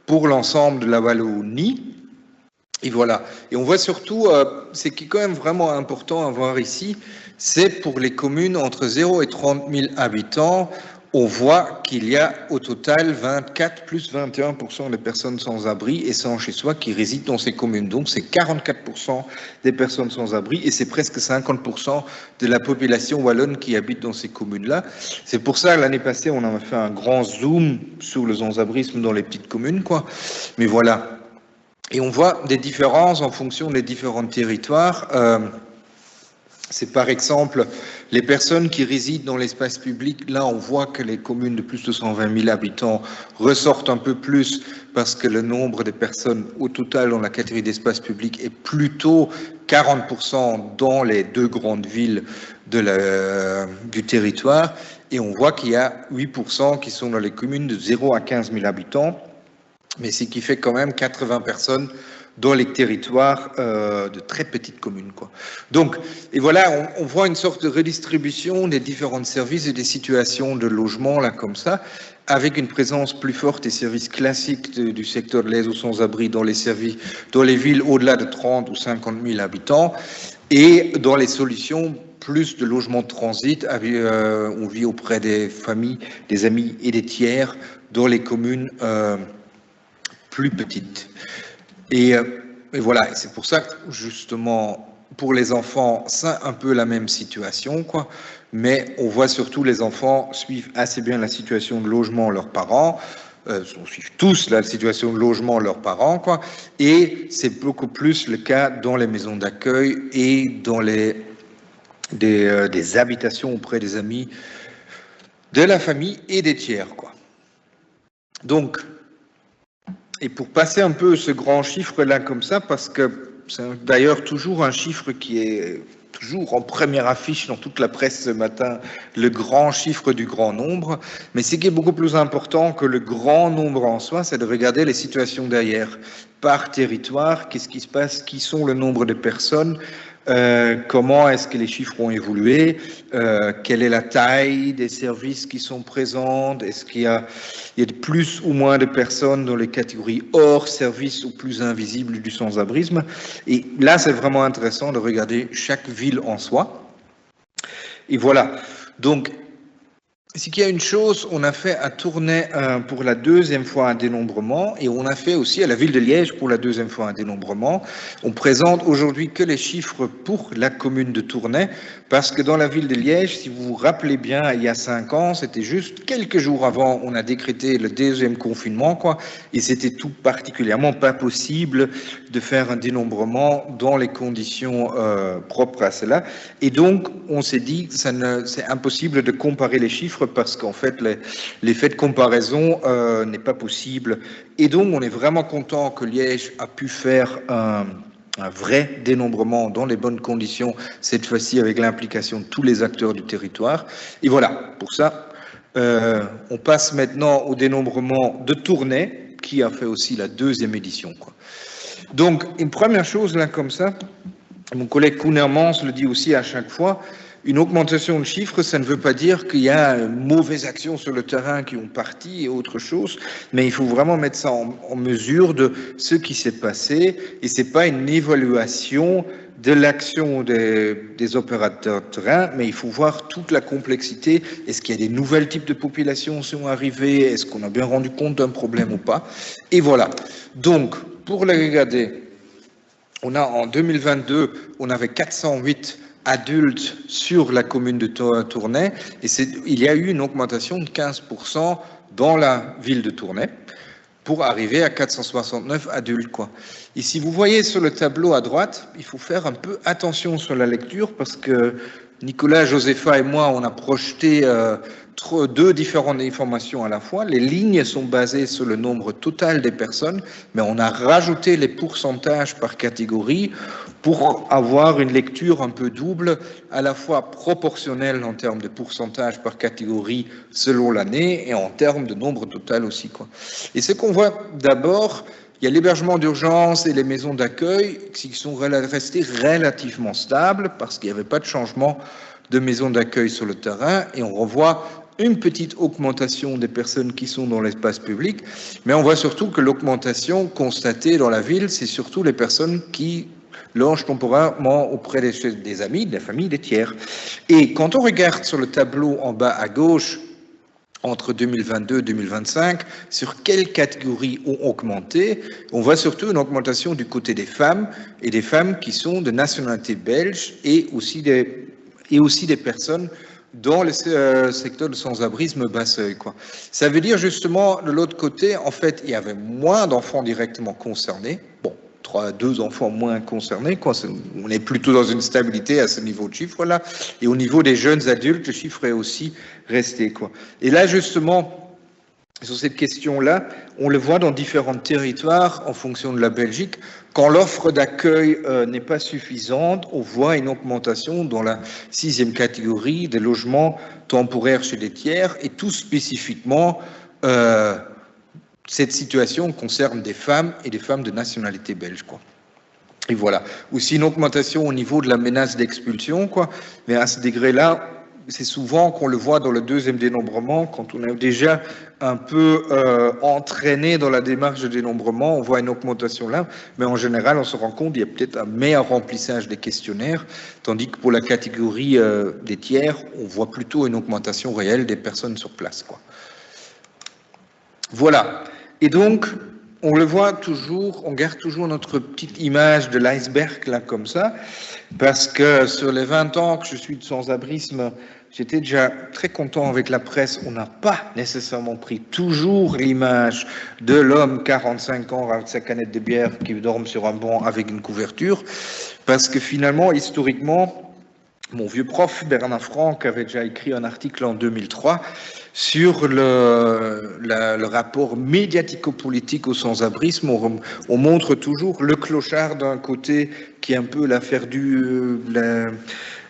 pour l'ensemble de la Wallonie. Et voilà. Et on voit surtout, ce qui est quand même vraiment important à voir ici, c'est pour les communes entre 0 et 30 000 habitants, on voit qu'il y a au total 24 plus 21% des personnes sans abri et sans chez soi qui résident dans ces communes. Donc c'est 44% des personnes sans abri et c'est presque 50% de la population wallonne qui habite dans ces communes-là. C'est pour ça, l'année passée, on a fait un grand zoom sur le sans-abrisme dans les petites communes, quoi. Mais voilà. Et on voit des différences en fonction des différents territoires. C'est par exemple les personnes qui résident dans l'espace public. Là, on voit que les communes de plus de 120 000 habitants ressortent un peu plus parce que le nombre de personnes au total dans la catégorie d'espace public est plutôt 40% dans les 2 grandes villes du territoire. Et on voit qu'il y a 8% qui sont dans les communes de 0 à 15 000 habitants, mais ce qui fait quand même 80 personnes dans les territoires de très petites communes, quoi. Donc, et voilà, on voit une sorte de redistribution des différents services et des situations de logement, là, comme ça, avec une présence plus forte des services classiques du secteur de l'aide aux sans-abri dans les villes au-delà de 30 ou 50 000 habitants, et dans les solutions plus de logements de transit, on vit auprès des familles, des amis et des tiers dans les communes plus petites. Et voilà, c'est pour ça que justement pour les enfants, c'est un peu la même situation, quoi. Mais on voit surtout les enfants suivent assez bien la situation de logement de leurs parents. On suit tous la situation de logement de leurs parents, quoi. Et c'est beaucoup plus le cas dans les maisons d'accueil et dans des habitations auprès des amis, de la famille et des tiers, quoi. Donc, et pour passer un peu ce grand chiffre-là comme ça, parce que c'est d'ailleurs toujours un chiffre qui est toujours en première affiche dans toute la presse ce matin, le grand chiffre du grand nombre, mais ce qui est beaucoup plus important que le grand nombre en soi, c'est de regarder les situations derrière, par territoire, qu'est-ce qui se passe, qui sont le nombre de personnes, comment est-ce que les chiffres ont évolué, quelle est la taille des services qui sont présents, est-ce qu'il y a de plus ou moins de personnes dans les catégories hors service ou plus invisibles du sans-abrisme. Et là, c'est vraiment intéressant de regarder chaque ville en soi. Et voilà. Donc, c'est qu'il y a une chose, on a fait à Tournai pour la deuxième fois un dénombrement et on a fait aussi à la ville de Liège pour la deuxième fois un dénombrement. On présente aujourd'hui que les chiffres pour la commune de Tournai parce que dans la ville de Liège, si vous vous rappelez bien, il y a 5 ans, c'était juste quelques jours avant, on a décrété le deuxième confinement, quoi, et c'était tout particulièrement pas possible de faire un dénombrement dans les conditions propres à cela. Et donc, on s'est dit que c'est impossible de comparer les chiffres parce qu'en fait, l'effet de comparaison n'est pas possible. Et donc, on est vraiment content que Liège a pu faire un vrai dénombrement dans les bonnes conditions, cette fois-ci avec l'implication de tous les acteurs du territoire. Et voilà, pour ça, on passe maintenant au dénombrement de Tournai, qui a fait aussi la deuxième édition, quoi. Donc, une première chose, là, comme ça, mon collègue Koenermans le dit aussi à chaque fois, une augmentation de chiffres, ça ne veut pas dire qu'il y a une mauvaise action sur le terrain qui ont parti et autre chose, mais il faut vraiment mettre ça en mesure de ce qui s'est passé, et c'est pas une évaluation de l'action des opérateurs de terrain, mais il faut voir toute la complexité. Est-ce qu'il y a des nouvelles types de populations qui sont arrivées? Est-ce qu'on a bien rendu compte d'un problème ou pas? Et voilà. Donc, pour les regarder, on a en 2022, on avait 408 adultes sur la commune de Tournai, et il y a eu une augmentation de 15% dans la ville de Tournai, pour arriver à 469 adultes, quoi. Et si vous voyez sur le tableau à droite, il faut faire un peu attention sur la lecture parce que Nicolas, Josepha et moi, on a projeté deux différentes informations à la fois. Les lignes sont basées sur le nombre total des personnes, mais on a rajouté les pourcentages par catégorie pour avoir une lecture un peu double, à la fois proportionnelle en termes de pourcentage par catégorie selon l'année et en termes de nombre total aussi, quoi. Et ce qu'on voit d'abord, il y a l'hébergement d'urgence et les maisons d'accueil qui sont restés relativement stables parce qu'il n'y avait pas de changement de maisons d'accueil sur le terrain, et on revoit une petite augmentation des personnes qui sont dans l'espace public, mais on voit surtout que l'augmentation constatée dans la ville, c'est surtout les personnes qui logent temporairement auprès des amis, des familles, des tiers. Et quand on regarde sur le tableau en bas à gauche, entre 2022 et 2025, sur quelles catégories ont augmenté, on voit surtout une augmentation du côté des femmes, et des femmes qui sont de nationalité belge, et aussi des personnes dans le secteur de sans-abrisme bas seuil, quoi. Ça veut dire justement, de l'autre côté, en fait, il y avait moins d'enfants directement concernés. Bon, 2 enfants moins concernés, quoi. On est plutôt dans une stabilité à ce niveau de chiffre-là. Et au niveau des jeunes adultes, le chiffre est aussi resté, quoi. Et là, justement, sur cette question-là, on le voit dans différents territoires en fonction de la Belgique. Quand l'offre d'accueil n'est pas suffisante, on voit une augmentation dans la 6e catégorie des logements temporaires chez les tiers, et tout spécifiquement, cette situation concerne des femmes et des femmes de nationalité belge, quoi. Et voilà. Aussi une augmentation au niveau de la menace d'expulsion, quoi. Mais à ce degré-là, c'est souvent qu'on le voit dans le deuxième dénombrement, quand on est déjà un peu entraîné dans la démarche de dénombrement, on voit une augmentation là, mais en général, on se rend compte qu'il y a peut-être un meilleur remplissage des questionnaires, tandis que pour la catégorie des tiers, on voit plutôt une augmentation réelle des personnes sur place, quoi. Voilà. Et donc, on le voit toujours, on garde toujours notre petite image de l'iceberg, là, comme ça, parce que sur les 20 ans que je suis de sans-abrisme, j'étais déjà très content avec la presse. On n'a pas nécessairement pris toujours l'image de l'homme 45 ans avec sa canette de bière qui dorme sur un banc avec une couverture, parce que finalement, historiquement, mon vieux prof, Bernard Franck, avait déjà écrit un article en 2003 sur le rapport médiatico-politique au sans-abrisme. On montre toujours le clochard d'un côté qui est un peu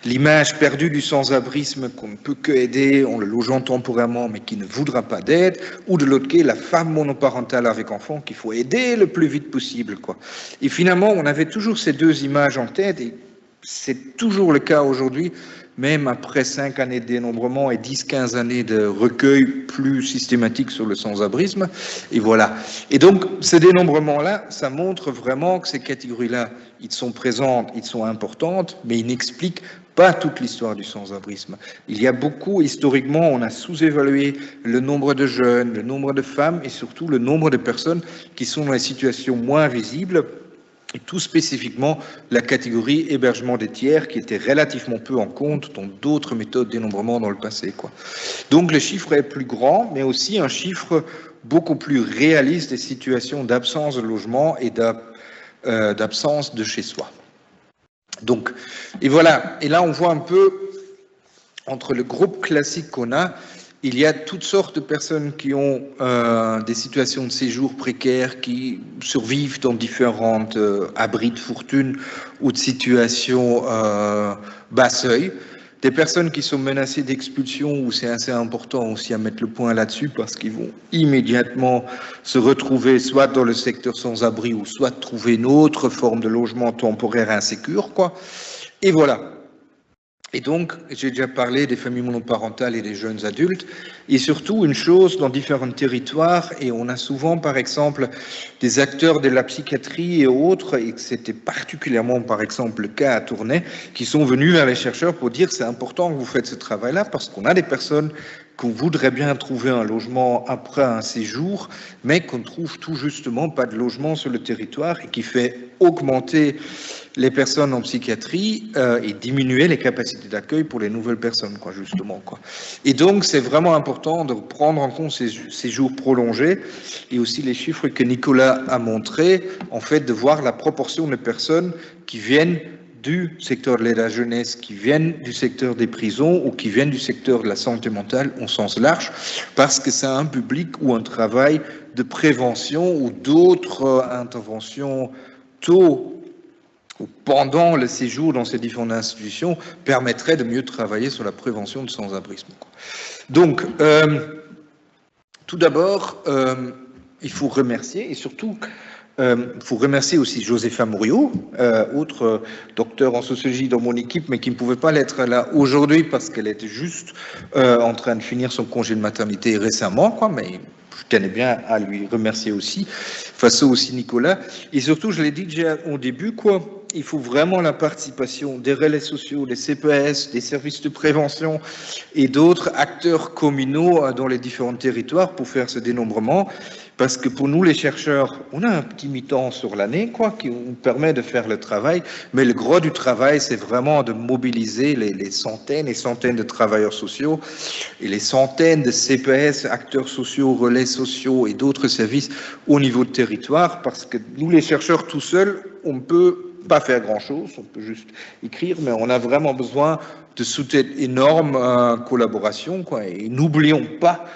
l'image perdue du sans-abrisme qu'on ne peut que aider en le logeant temporairement mais qui ne voudra pas d'aide, ou de l'autre côté la femme monoparentale avec enfant qu'il faut aider le plus vite possible, quoi. Et finalement, on avait toujours ces deux images en tête, et c'est toujours le cas aujourd'hui, même après 5 années de dénombrement et 10-15 années de recueil plus systématique sur le sans-abrisme. Et voilà. Et donc, ce dénombrement-là, ça montre vraiment que ces catégories-là, ils sont présentes, ils sont importantes, mais ils n'expliquent pas toute l'histoire du sans-abrisme. Il y a beaucoup, historiquement, on a sous-évalué le nombre de jeunes, le nombre de femmes et surtout le nombre de personnes qui sont dans les situations moins visibles. Et tout spécifiquement la catégorie hébergement des tiers qui était relativement peu en compte dans d'autres méthodes de dénombrement dans le passé, quoi. Donc le chiffre est plus grand, mais aussi un chiffre beaucoup plus réaliste des situations d'absence de logement et d'absence de chez soi. Donc, et voilà, et là on voit un peu entre le groupe classique qu'on a, il y a toutes sortes de personnes qui ont des situations de séjour précaires, qui survivent dans différentes abris de fortune ou de situations bas seuil. Des personnes qui sont menacées d'expulsion, où c'est assez important aussi à mettre le point là-dessus, parce qu'ils vont immédiatement se retrouver soit dans le secteur sans-abri, ou soit trouver une autre forme de logement temporaire insécure, quoi. Et voilà. Et donc, j'ai déjà parlé des familles monoparentales et des jeunes adultes, et surtout une chose dans différents territoires, et on a souvent, par exemple, des acteurs de la psychiatrie et autres, et c'était particulièrement, par exemple, le cas à Tournai, qui sont venus vers les chercheurs pour dire c'est important que vous faites ce travail-là, parce qu'on a des personnes qu'on voudrait bien trouver un logement après un séjour, mais qu'on ne trouve tout justement pas de logement sur le territoire, et qui fait augmenter les personnes en psychiatrie et diminuer les capacités d'accueil pour les nouvelles personnes, quoi, justement, quoi. Et donc, c'est vraiment important de prendre en compte ces séjours prolongés et aussi les chiffres que Nicolas a montrés, en fait, de voir la proportion de personnes qui viennent du secteur de l'aide à la jeunesse, qui viennent du secteur des prisons ou qui viennent du secteur de la santé mentale au sens large, parce que c'est un public ou un travail de prévention ou d'autres interventions tôt ou pendant le séjour dans ces différentes institutions permettrait de mieux travailler sur la prévention de sans-abrisme. Donc, tout d'abord, il faut remercier, et surtout, il faut remercier aussi Josépha Mouriot, autre docteur en sociologie dans mon équipe, mais qui ne pouvait pas l'être là aujourd'hui parce qu'elle était juste en train de finir son congé de maternité récemment, quoi, mais je tenais bien à lui remercier aussi, face aussi Nicolas. Et surtout, je l'ai dit déjà au début, quoi, il faut vraiment la participation des relais sociaux, des CPS, des services de prévention et d'autres acteurs communaux dans les différents territoires pour faire ce dénombrement. Parce que pour nous, les chercheurs, on a un petit mi-temps sur l'année, quoi, qui nous permet de faire le travail, mais le gros du travail, c'est vraiment de mobiliser les centaines et centaines de travailleurs sociaux et les centaines de CPS, acteurs sociaux, relais sociaux et d'autres services au niveau de territoire, parce que nous, les chercheurs, tout seuls, on ne peut pas faire grand-chose, on peut juste écrire, mais on a vraiment besoin de soutien énorme, collaboration, quoi, et n'oublions pas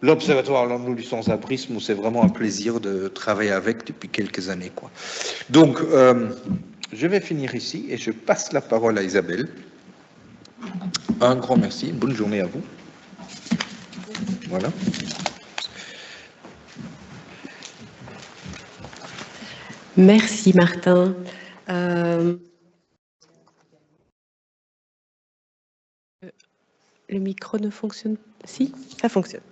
l'Observatoire du sans-abrisme, où c'est vraiment un plaisir de travailler avec depuis quelques années, quoi. Donc, je vais finir ici et je passe la parole à Isabelle. Un grand merci, une bonne journée à vous. Voilà. Merci Martin. Le micro ne fonctionne pas. Si, ça fonctionne.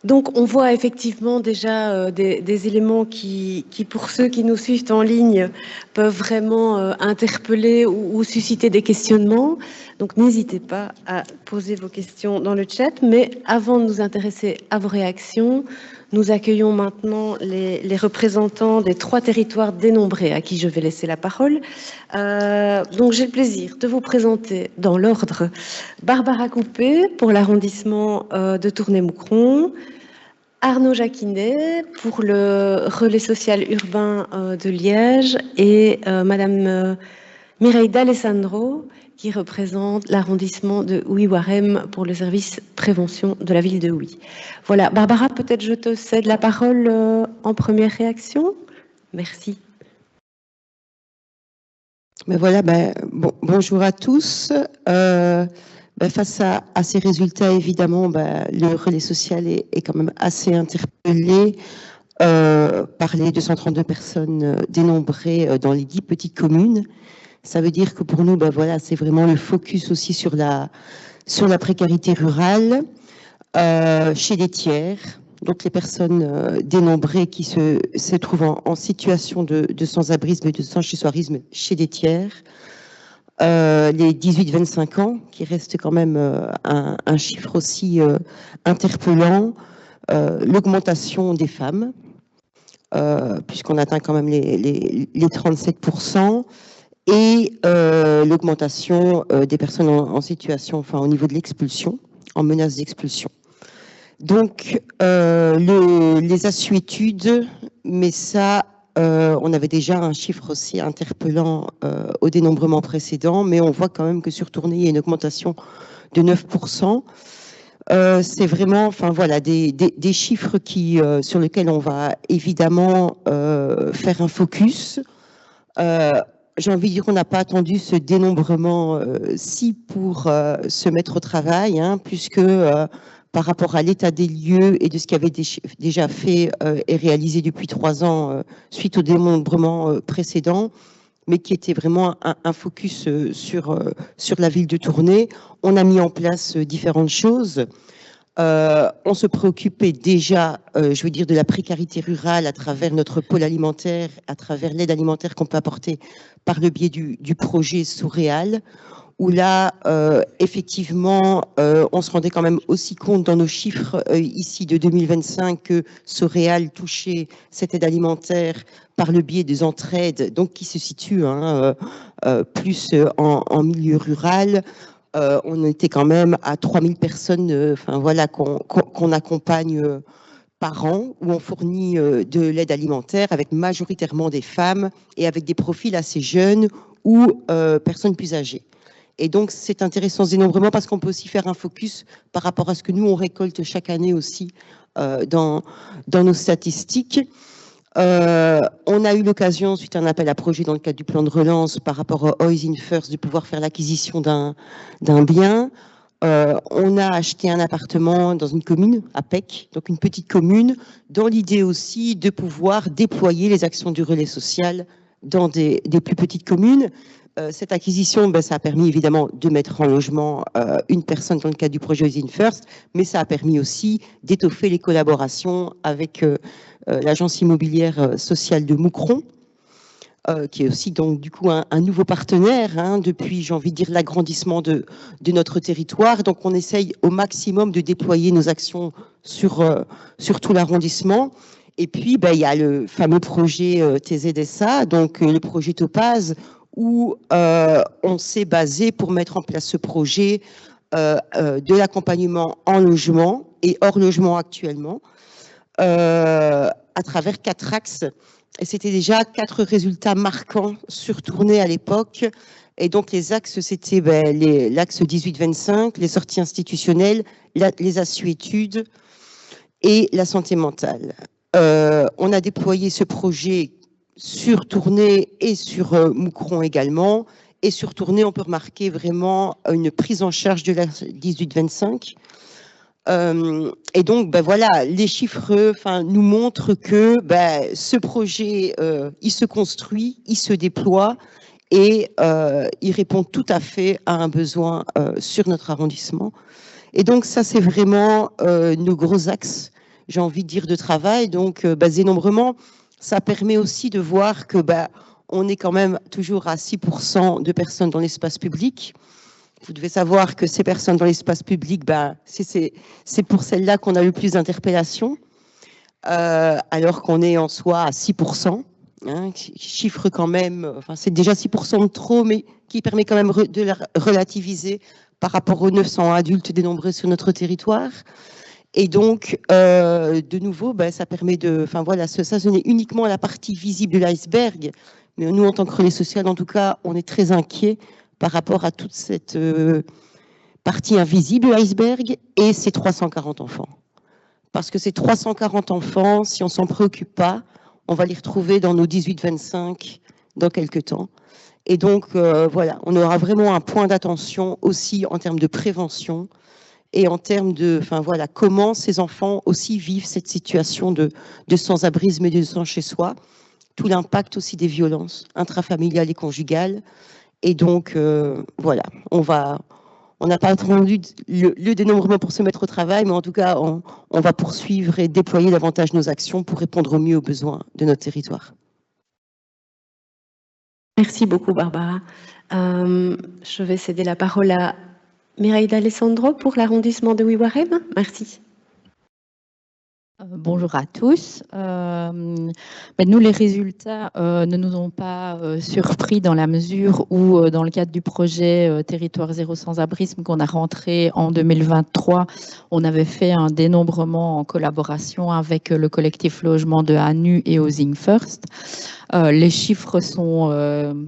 Donc, on voit effectivement déjà des éléments qui, pour ceux qui nous suivent en ligne, peuvent vraiment interpeller ou susciter des questionnements. Donc, n'hésitez pas à poser vos questions dans le chat. Mais avant de nous intéresser à vos réactions, nous accueillons maintenant les représentants des 3 territoires dénombrés à qui je vais laisser la parole. Donc, j'ai le plaisir de vous présenter dans l'ordre Barbara Coupé pour l'arrondissement de Tournai-Moucron, Arnaud Jacquinet pour le relais social urbain de Liège et Madame Mireille D'Alessandro qui représente l'arrondissement de Ouy-Ouarem pour le service prévention de la ville de Ouy. Voilà, Barbara, peut-être je te cède la parole en première réaction. Merci. Ben voilà, bonjour à tous. Face à ces résultats, évidemment, le relais social est quand même assez interpellé par les 232 personnes dénombrées dans les 10 petites communes. Ça veut dire que pour nous, voilà, c'est vraiment le focus aussi sur la précarité rurale chez les tiers. Donc les personnes dénombrées qui se trouvent en situation de sans-abrisme et de sans-chissoirisme chez des tiers. Les 18-25 ans, qui reste quand même un chiffre aussi interpellant. L'augmentation des femmes, puisqu'on atteint quand même les 37%. Et l'augmentation des personnes en situation, enfin au niveau de l'expulsion, en menace d'expulsion. Donc, les assuétudes, mais ça, on avait déjà un chiffre aussi interpellant au dénombrement précédent, mais on voit quand même que sur Tournai, il y a une augmentation de 9%. C'est vraiment, enfin voilà, des chiffres sur lesquels on va évidemment faire un focus. J'ai envie de dire qu'on n'a pas attendu ce dénombrement-ci pour se mettre au travail, puisque par rapport à l'état des lieux et de ce qui avait déjà fait et réalisé depuis 3 ans suite au dénombrement précédent, mais qui était vraiment un focus sur la ville de Tournai, on a mis en place différentes choses. On se préoccupait déjà, je veux dire, de la précarité rurale à travers notre pôle alimentaire, à travers l'aide alimentaire qu'on peut apporter par le biais du projet Soréal, où là, effectivement, on se rendait quand même aussi compte dans nos chiffres ici de 2025 que Soréal touchait cette aide alimentaire par le biais des entraides, donc qui se situent plus en milieu rural. On était quand même à 3000 personnes voilà, qu'on accompagne par an, où on fournit de l'aide alimentaire avec majoritairement des femmes et avec des profils assez jeunes ou personnes plus âgées. Et donc, c'est intéressant ce dénombrement parce qu'on peut aussi faire un focus par rapport à ce que nous, on récolte chaque année aussi dans nos statistiques. On a eu l'occasion, suite à un appel à projet dans le cadre du plan de relance par rapport au Housing First, de pouvoir faire l'acquisition d'un bien. On a acheté un appartement dans une commune, à Pec, donc une petite commune, dans l'idée aussi de pouvoir déployer les actions du relais social dans des plus petites communes. Cette acquisition, ça a permis évidemment de mettre en logement une personne dans le cadre du projet Housing First, mais ça a permis aussi d'étoffer les collaborations avec l'agence immobilière sociale de Moucron, qui est aussi donc du coup un nouveau partenaire depuis, j'ai envie de dire, l'agrandissement de notre territoire. Donc on essaye au maximum de déployer nos actions sur tout l'arrondissement. Et puis il y a le fameux projet TZSA, donc le projet Topaz, où on s'est basé pour mettre en place ce projet de l'accompagnement en logement et hors logement actuellement, à travers 4 axes. Et c'était déjà 4 résultats marquants sur Tournai à l'époque. Et donc les axes, c'était l'axe 18-25, les sorties institutionnelles, les assuétudes et la santé mentale. On a déployé ce projet sur Tournai et sur Moucron également. Et sur Tournai, on peut remarquer vraiment une prise en charge de la 18-25. Et donc, voilà, les chiffres nous montrent que ce projet, il se construit, il se déploie et il répond tout à fait à un besoin sur notre arrondissement. Et donc, ça, c'est vraiment nos gros axes j'ai envie de dire, de travail. Donc, dénombrement, ça permet aussi de voir que on est quand même toujours à 6% de personnes dans l'espace public. Vous devez savoir que ces personnes dans l'espace public, c'est pour celles-là qu'on a le plus d'interpellations, alors qu'on est en soi à 6%. Hein, chiffre quand même, enfin c'est déjà 6% de trop, mais qui permet quand même de la relativiser par rapport aux 900 adultes dénombrés sur notre territoire. Et donc, de nouveau, ça permet de, enfin voilà, ça ce n'est uniquement la partie visible de l'iceberg, mais nous, en tant que relais social, en tout cas, on est très inquiets par rapport à toute cette partie invisible de l'iceberg et ces 340 enfants. Parce que ces 340 enfants, si on ne s'en préoccupe pas, on va les retrouver dans nos 18-25 dans quelques temps. Et donc, voilà, on aura vraiment un point d'attention aussi en termes de prévention et en termes de, enfin voilà, comment ces enfants aussi vivent cette situation de sans-abrisme et de sans chez soi, tout l'impact aussi des violences intrafamiliales et conjugales. Et donc, voilà, on n'a pas attendu le dénombrement pour se mettre au travail, mais en tout cas, on va poursuivre et déployer davantage nos actions pour répondre au mieux aux besoins de notre territoire. Merci beaucoup, Barbara. Je vais céder la parole à Mireille D'Alessandro pour l'arrondissement de Wiwarem. Merci. Bonjour à tous. Nous, les résultats ne nous ont pas surpris dans la mesure où, dans le cadre du projet Territoire zéro sans-abrisme qu'on a rentré en 2023, on avait fait un dénombrement en collaboration avec le collectif logement de Anu et Housing First. Les chiffres sont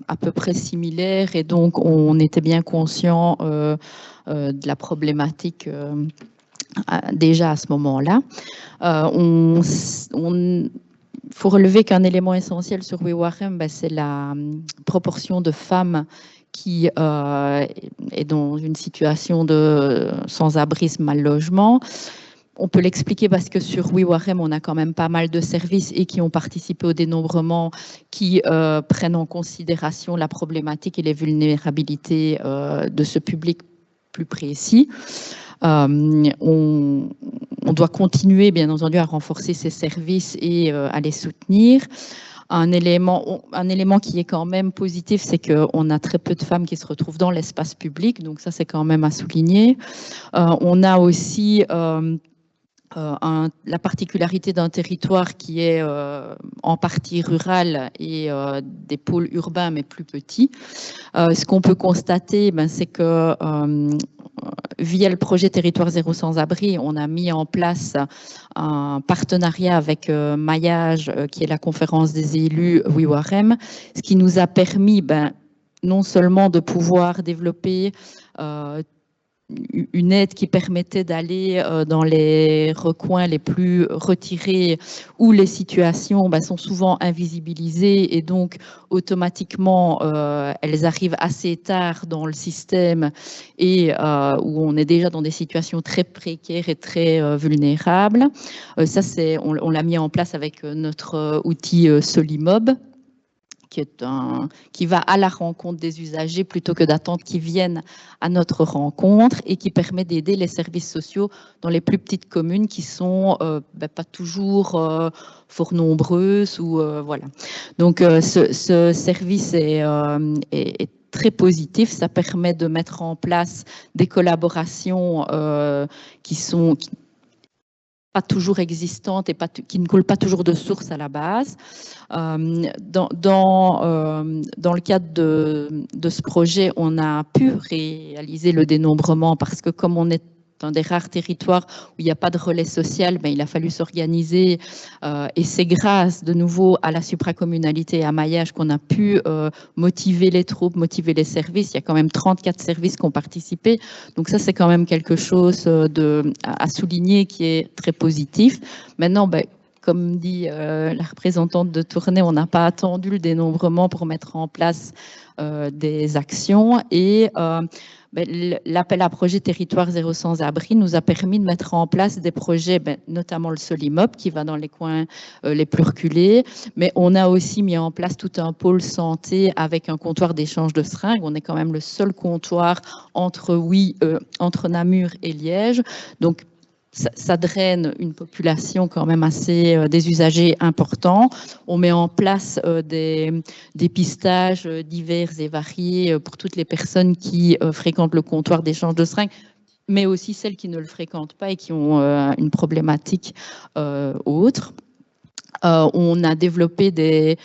à peu près similaires et donc on était bien conscient de la problématique déjà à ce moment-là. Il faut relever qu'un élément essentiel sur Wiwarem, c'est la proportion de femmes qui est dans une situation de sans-abrisme, mal logement. On peut l'expliquer parce que sur Wiwarem, on a quand même pas mal de services et qui ont participé au dénombrement, qui prennent en considération la problématique et les vulnérabilités de ce public plus précis. On doit continuer, bien entendu, à renforcer ces services et à les soutenir. Un élément qui est quand même positif, c'est qu'on a très peu de femmes qui se retrouvent dans l'espace public, donc ça, c'est quand même à souligner. On a aussi la particularité d'un territoire qui est en partie rural et des pôles urbains, mais plus petits. Ce qu'on peut constater, c'est que via le projet Territoire zéro sans-abri, on a mis en place un partenariat avec Maillage, qui est la conférence des élus Wiwarem, ce qui nous a permis non seulement de pouvoir développer une aide qui permettait d'aller dans les recoins les plus retirés où les situations sont souvent invisibilisées et donc automatiquement elles arrivent assez tard dans le système et où on est déjà dans des situations très précaires et très vulnérables. Ça, on l'a mis en place avec notre outil Solimob, qui va à la rencontre des usagers plutôt que d'attendre qu'ils viennent à notre rencontre et qui permet d'aider les services sociaux dans les plus petites communes qui sont pas toujours fort nombreuses. Voilà. Donc ce service est très positif. Ça permet de mettre en place des collaborations qui sont pas toujours existantes et qui ne coulent pas toujours de source à la base. Dans le cadre de ce projet, on a pu réaliser le dénombrement parce que comme on est dans des rares territoires où il n'y a pas de relais social, il a fallu s'organiser et c'est grâce de nouveau à la supracommunalité et à Maillage qu'on a pu motiver les troupes, motiver les services. Il y a quand même 34 services qui ont participé, donc ça c'est quand même quelque chose à souligner qui est très positif. Maintenant, comme dit la représentante de Tournai, on n'a pas attendu le dénombrement pour mettre en place des actions et l'appel à projet Territoire zéro sans-abri nous a permis de mettre en place des projets, notamment le Solimob qui va dans les coins les plus reculés, mais on a aussi mis en place tout un pôle santé avec un comptoir d'échange de seringues. On est quand même le seul comptoir entre Namur et Liège. Donc, ça draine une population quand même assez, des usagers importants. On met en place des dépistages divers et variés pour toutes les personnes qui fréquentent le comptoir d'échange de seringues, mais aussi celles qui ne le fréquentent pas et qui ont une problématique autre. On a développé des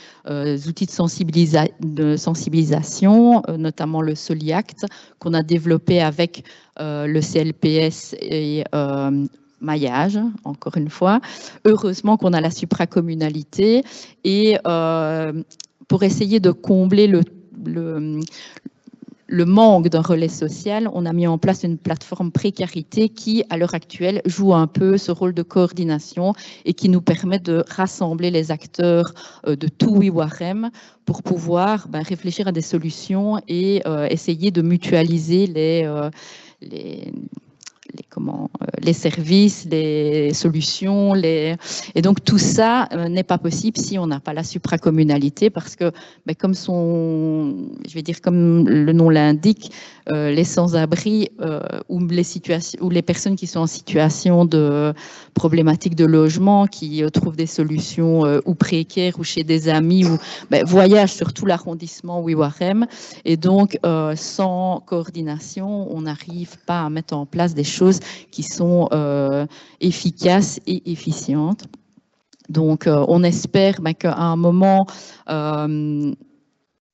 outils de sensibilisation, notamment le Soliact, qu'on a développé avec le CLPS et maillage, encore une fois. Heureusement qu'on a la supracommunalité et pour essayer de combler le manque d'un relais social, on a mis en place une plateforme précarité qui, à l'heure actuelle, joue un peu ce rôle de coordination et qui nous permet de rassembler les acteurs de tout WIWAREM pour pouvoir réfléchir à des solutions et essayer de mutualiser les services, les solutions, et donc tout ça n'est pas possible si on n'a pas la supracommunalité, parce que comme le nom l'indique, les sans-abri ou les personnes qui sont en situation de problématique de logement, qui trouvent des solutions ou précaires ou chez des amis, ou voyagent sur tout l'arrondissement WIWAREM, et donc sans coordination, on n'arrive pas à mettre en place des choses qui sont efficaces et efficientes. Donc, on espère qu'à un moment,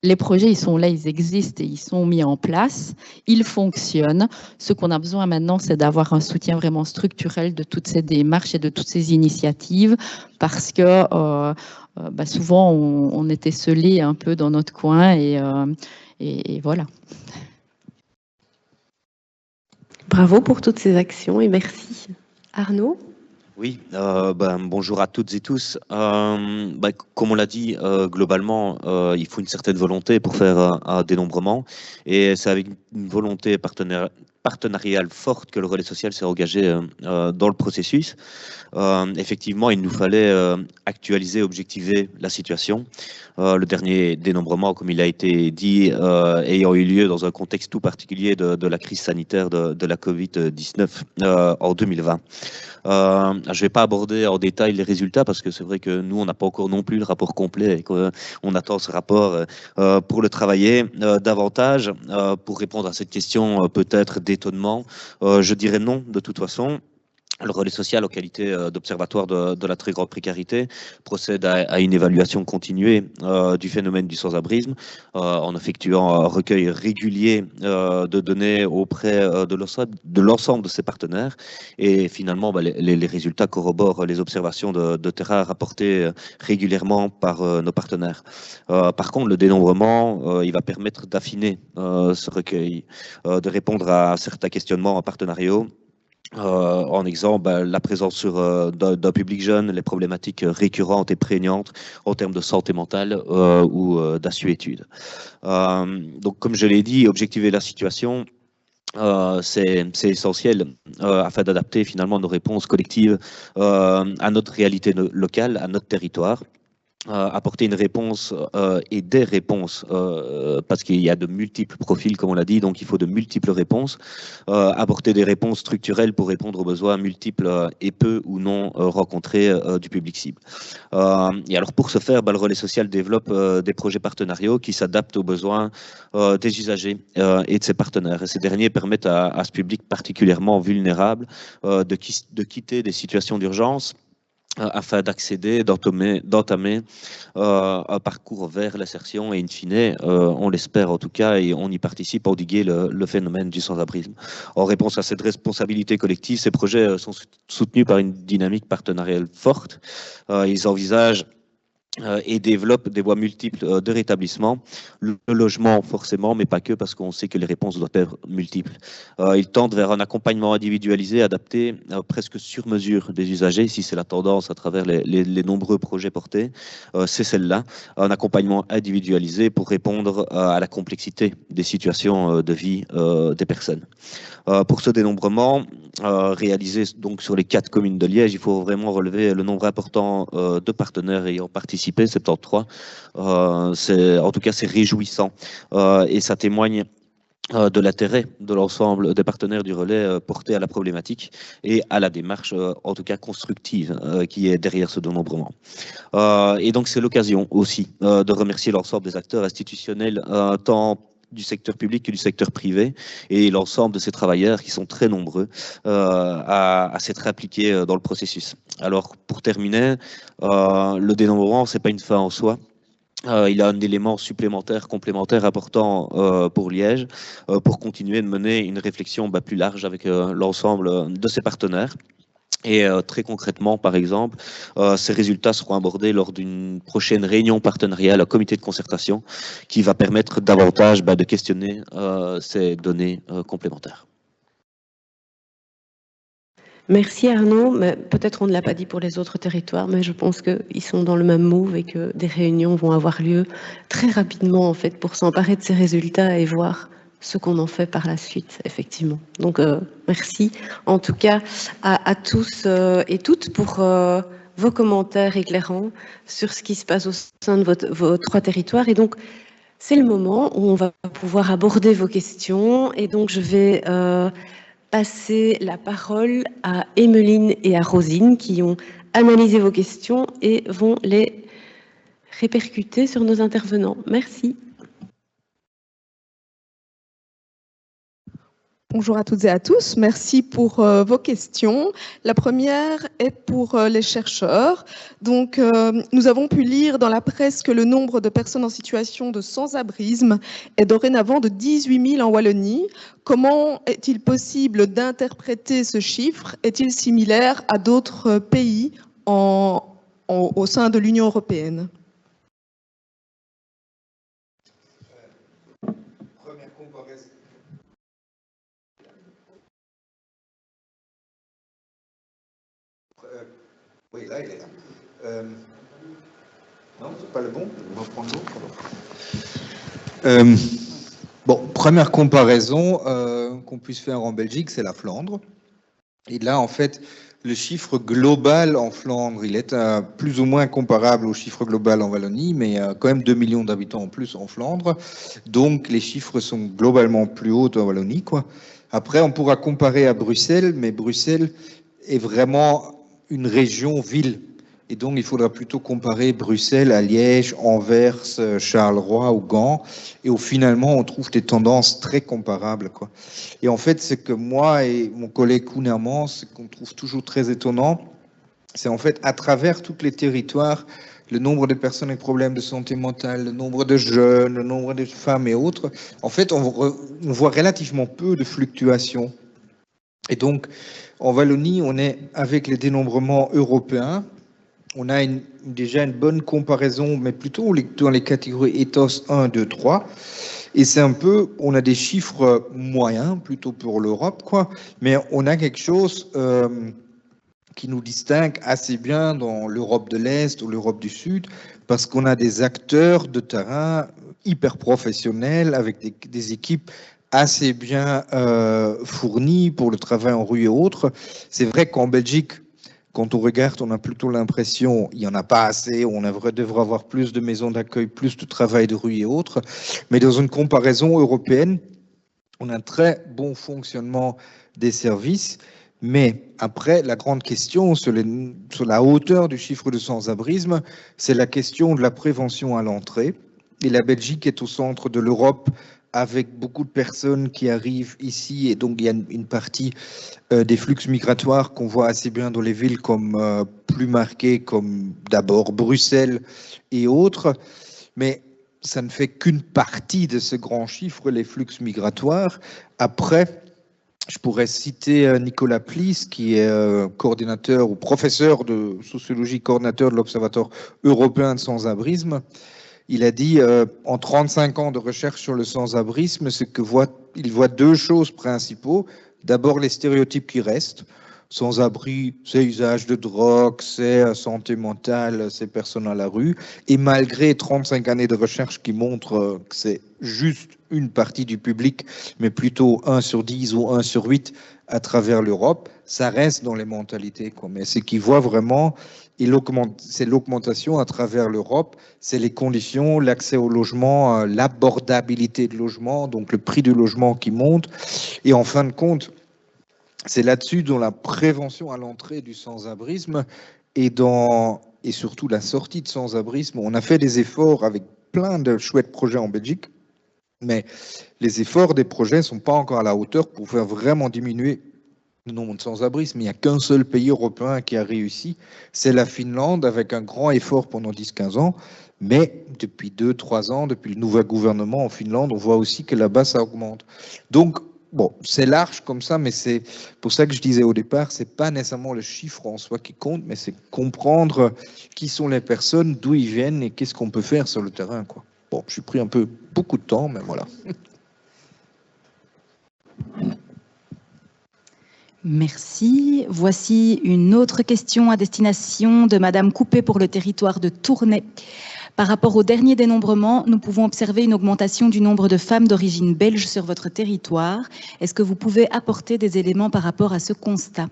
les projets, ils sont là, ils existent et ils sont mis en place, ils fonctionnent. Ce qu'on a besoin maintenant, c'est d'avoir un soutien vraiment structurel de toutes ces démarches et de toutes ces initiatives, parce que souvent, on était scellés un peu dans notre coin et voilà. Bravo pour toutes ces actions et merci. Arnaud ? Oui, bonjour à toutes et tous. Comme on l'a dit, globalement, il faut une certaine volonté pour faire un dénombrement, et c'est avec une volonté partenariale forte que le relais social s'est engagé dans le processus. Effectivement, il nous fallait actualiser, objectiver la situation. Le dernier dénombrement, comme il a été dit, ayant eu lieu dans un contexte tout particulier de la crise sanitaire de la Covid-19 en 2020. Je ne vais pas aborder en détail les résultats, parce que c'est vrai que nous, on n'a pas encore non plus le rapport complet et qu'on attend ce rapport pour le travailler davantage. Pour répondre à cette question peut-être d'étonnement, je dirais non de toute façon. Le relais social, en qualité d'observatoire de la très grande précarité, procède à une évaluation continuée du phénomène du sans-abrisme en effectuant un recueil régulier de données auprès de l'ensemble de ses partenaires. Et finalement, les résultats corroborent les observations de terrain rapportées régulièrement par nos partenaires. Par contre, le dénombrement, il va permettre d'affiner ce recueil, de répondre à certains questionnements en partenariat. En exemple, la présence d'un public jeune, les problématiques récurrentes et prégnantes en termes de santé mentale ou d'assuétude. Donc, comme je l'ai dit, objectiver la situation, c'est essentiel afin d'adapter finalement nos réponses collectives à notre réalité locale, à notre territoire. Apporter une réponse et des réponses, parce qu'il y a de multiples profils, comme on l'a dit, donc il faut de multiples réponses. Apporter des réponses structurelles pour répondre aux besoins multiples et peu ou non rencontrés du public cible. Et alors pour ce faire, le relais social développe des projets partenariaux qui s'adaptent aux besoins des usagers et de ses partenaires. Et ces derniers permettent à ce public particulièrement vulnérable de quitter des situations d'urgence afin d'accéder, d'entamer un parcours vers l'insertion et in fine, on l'espère en tout cas, et on y participe à endiguer le phénomène du sans-abrisme. En réponse à cette responsabilité collective, ces projets sont soutenus par une dynamique partenariale forte. Ils envisagent et développe des voies multiples de rétablissement. Le logement, forcément, mais pas que, parce qu'on sait que les réponses doivent être multiples. Il tente vers un accompagnement individualisé, adapté presque sur mesure des usagers. Ici, c'est la tendance à travers les nombreux projets portés. C'est celle-là, un accompagnement individualisé pour répondre à la complexité des situations de vie des personnes. Pour ce dénombrement, réalisé donc sur les 4 communes de Liège, il faut vraiment relever le nombre important de partenaires ayant participé, 73. En tout cas, c'est réjouissant et ça témoigne de l'intérêt de l'ensemble des partenaires du relais porté à la problématique et à la démarche, en tout cas constructive, qui est derrière ce dénombrement. Et donc c'est l'occasion aussi de remercier l'ensemble des acteurs institutionnels, tant du secteur public que du secteur privé, et l'ensemble de ces travailleurs qui sont très nombreux à s'être impliqués dans le processus. Alors pour terminer, le dénombrement, c'est pas une fin en soi. Il a un élément supplémentaire, complémentaire, important pour Liège, pour continuer de mener une réflexion plus large avec l'ensemble de ses partenaires. Et très concrètement, par exemple, ces résultats seront abordés lors d'une prochaine réunion partenariale, un comité de concertation, qui va permettre davantage de questionner ces données complémentaires. Merci Arnaud, mais peut-être on ne l'a pas dit pour les autres territoires, mais je pense qu'ils sont dans le même move et que des réunions vont avoir lieu très rapidement en fait pour s'emparer de ces résultats et voir ce qu'on en fait par la suite, effectivement. Donc merci en tout cas à tous et toutes pour vos commentaires éclairants sur ce qui se passe au sein de vos trois territoires. Et donc c'est le moment où on va pouvoir aborder vos questions et donc je vais passer la parole à Emmeline et à Rosine qui ont analysé vos questions et vont les répercuter sur nos intervenants. Merci. Bonjour à toutes et à tous, merci pour vos questions. La première est pour les chercheurs. Donc, nous avons pu lire dans la presse que le nombre de personnes en situation de sans-abrisme est dorénavant de 18 000 en Wallonie. Comment est-il possible d'interpréter ce chiffre? Est-il similaire à d'autres pays au sein de l'Union européenne? Oui, là, il est là. Non, c'est pas le bon. On va prendre l'autre. Bon, première comparaison qu'on puisse faire en Belgique, c'est la Flandre. Et là, en fait, le chiffre global en Flandre, il est plus ou moins comparable au chiffre global en Wallonie, mais il y a quand même 2 millions d'habitants en plus en Flandre. Donc, les chiffres sont globalement plus hauts en Wallonie, quoi. Après, on pourra comparer à Bruxelles, mais Bruxelles est vraiment une région-ville. Et donc, il faudra plutôt comparer Bruxelles à Liège, Anvers, Charleroi ou Gand. Et où finalement, on trouve des tendances très comparables, quoi. Et en fait, ce que moi et mon collègue Koen Hermans, ce qu'on trouve toujours très étonnant, c'est en fait, à travers tous les territoires, le nombre de personnes avec problèmes de santé mentale, le nombre de jeunes, le nombre de femmes et autres, en fait, on voit relativement peu de fluctuations. Et donc, en Wallonie, on est avec les dénombrements européens, on a déjà une bonne comparaison, mais plutôt dans les catégories ethos 1, 2, 3. Et c'est un peu, on a des chiffres moyens, plutôt pour l'Europe, quoi, mais on a quelque chose qui nous distingue assez bien dans l'Europe de l'Est ou l'Europe du Sud, parce qu'on a des acteurs de terrain hyper professionnels, avec des équipes assez bien fournies pour le travail en rue et autres. C'est vrai qu'en Belgique, quand on regarde, on a plutôt l'impression qu'il n'y en a pas assez, on devrait avoir plus de maisons d'accueil, plus de travail de rue et autres. Mais dans une comparaison européenne, on a un très bon fonctionnement des services. Mais après, la grande question sur la hauteur du chiffre de sans-abrisme, c'est la question de la prévention à l'entrée. Et la Belgique est au centre de l'Europe avec beaucoup de personnes qui arrivent ici. Et donc, il y a une partie des flux migratoires qu'on voit assez bien dans les villes comme plus marquées, comme d'abord Bruxelles et autres. Mais ça ne fait qu'une partie de ce grand chiffre, les flux migratoires. Après, je pourrais citer Nicolas Plis, qui est coordinateur ou professeur de sociologie, coordinateur de l'Observatoire européen de sans-abrisme. Il a dit, en 35 ans de recherche sur le sans-abrisme, il voit deux choses principaux. D'abord, les stéréotypes qui restent. Sans-abri, c'est usage de drogue, c'est santé mentale, c'est personnes à la rue. Et malgré 35 années de recherche qui montrent que c'est juste une partie du public, mais plutôt 1 sur 10 ou 1 sur 8 à travers l'Europe, ça reste dans les mentalités, quoi. Mais c'est qu'ils voient vraiment, c'est l'augmentation à travers l'Europe, c'est les conditions, l'accès au logement, l'abordabilité de logement, donc le prix du logement qui monte. Et en fin de compte, c'est là-dessus dont la prévention à l'entrée du sans-abrisme et surtout la sortie de sans-abrisme. On a fait des efforts avec plein de chouettes projets en Belgique, mais les efforts des projets ne sont pas encore à la hauteur pour faire vraiment diminuer le nombre de sans-abrisme. Il n'y a qu'un seul pays européen qui a réussi, c'est la Finlande, avec un grand effort pendant 10-15 ans. Mais depuis 2-3 ans, depuis le nouveau gouvernement en Finlande, on voit aussi que là-bas, ça augmente. Donc, bon, c'est large comme ça, mais c'est pour ça que je disais au départ, c'est pas nécessairement le chiffre en soi qui compte, mais c'est comprendre qui sont les personnes, d'où ils viennent et qu'est-ce qu'on peut faire sur le terrain, quoi. Bon, j'ai pris beaucoup de temps, mais voilà. Merci. Voici une autre question à destination de Madame Coupé pour le territoire de Tournai. Par rapport au dernier dénombrement, nous pouvons observer une augmentation du nombre de femmes d'origine belge sur votre territoire. Est-ce que vous pouvez apporter des éléments par rapport à ce constat?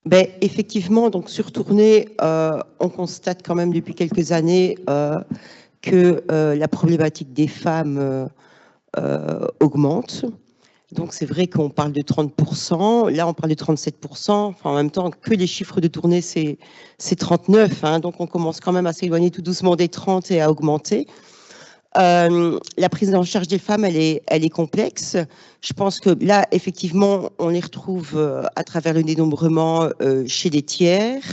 Ben, effectivement, donc sur Tournai, on constate quand même depuis quelques années que la problématique des femmes augmente. Donc c'est vrai qu'on parle de 30%, là on parle de 37%, enfin, en même temps que les chiffres de Tournai c'est 39, hein, donc on commence quand même à s'éloigner tout doucement des 30 et à augmenter. La prise en charge des femmes, elle est complexe. Je pense que là, effectivement, on les retrouve à travers le dénombrement chez des tiers,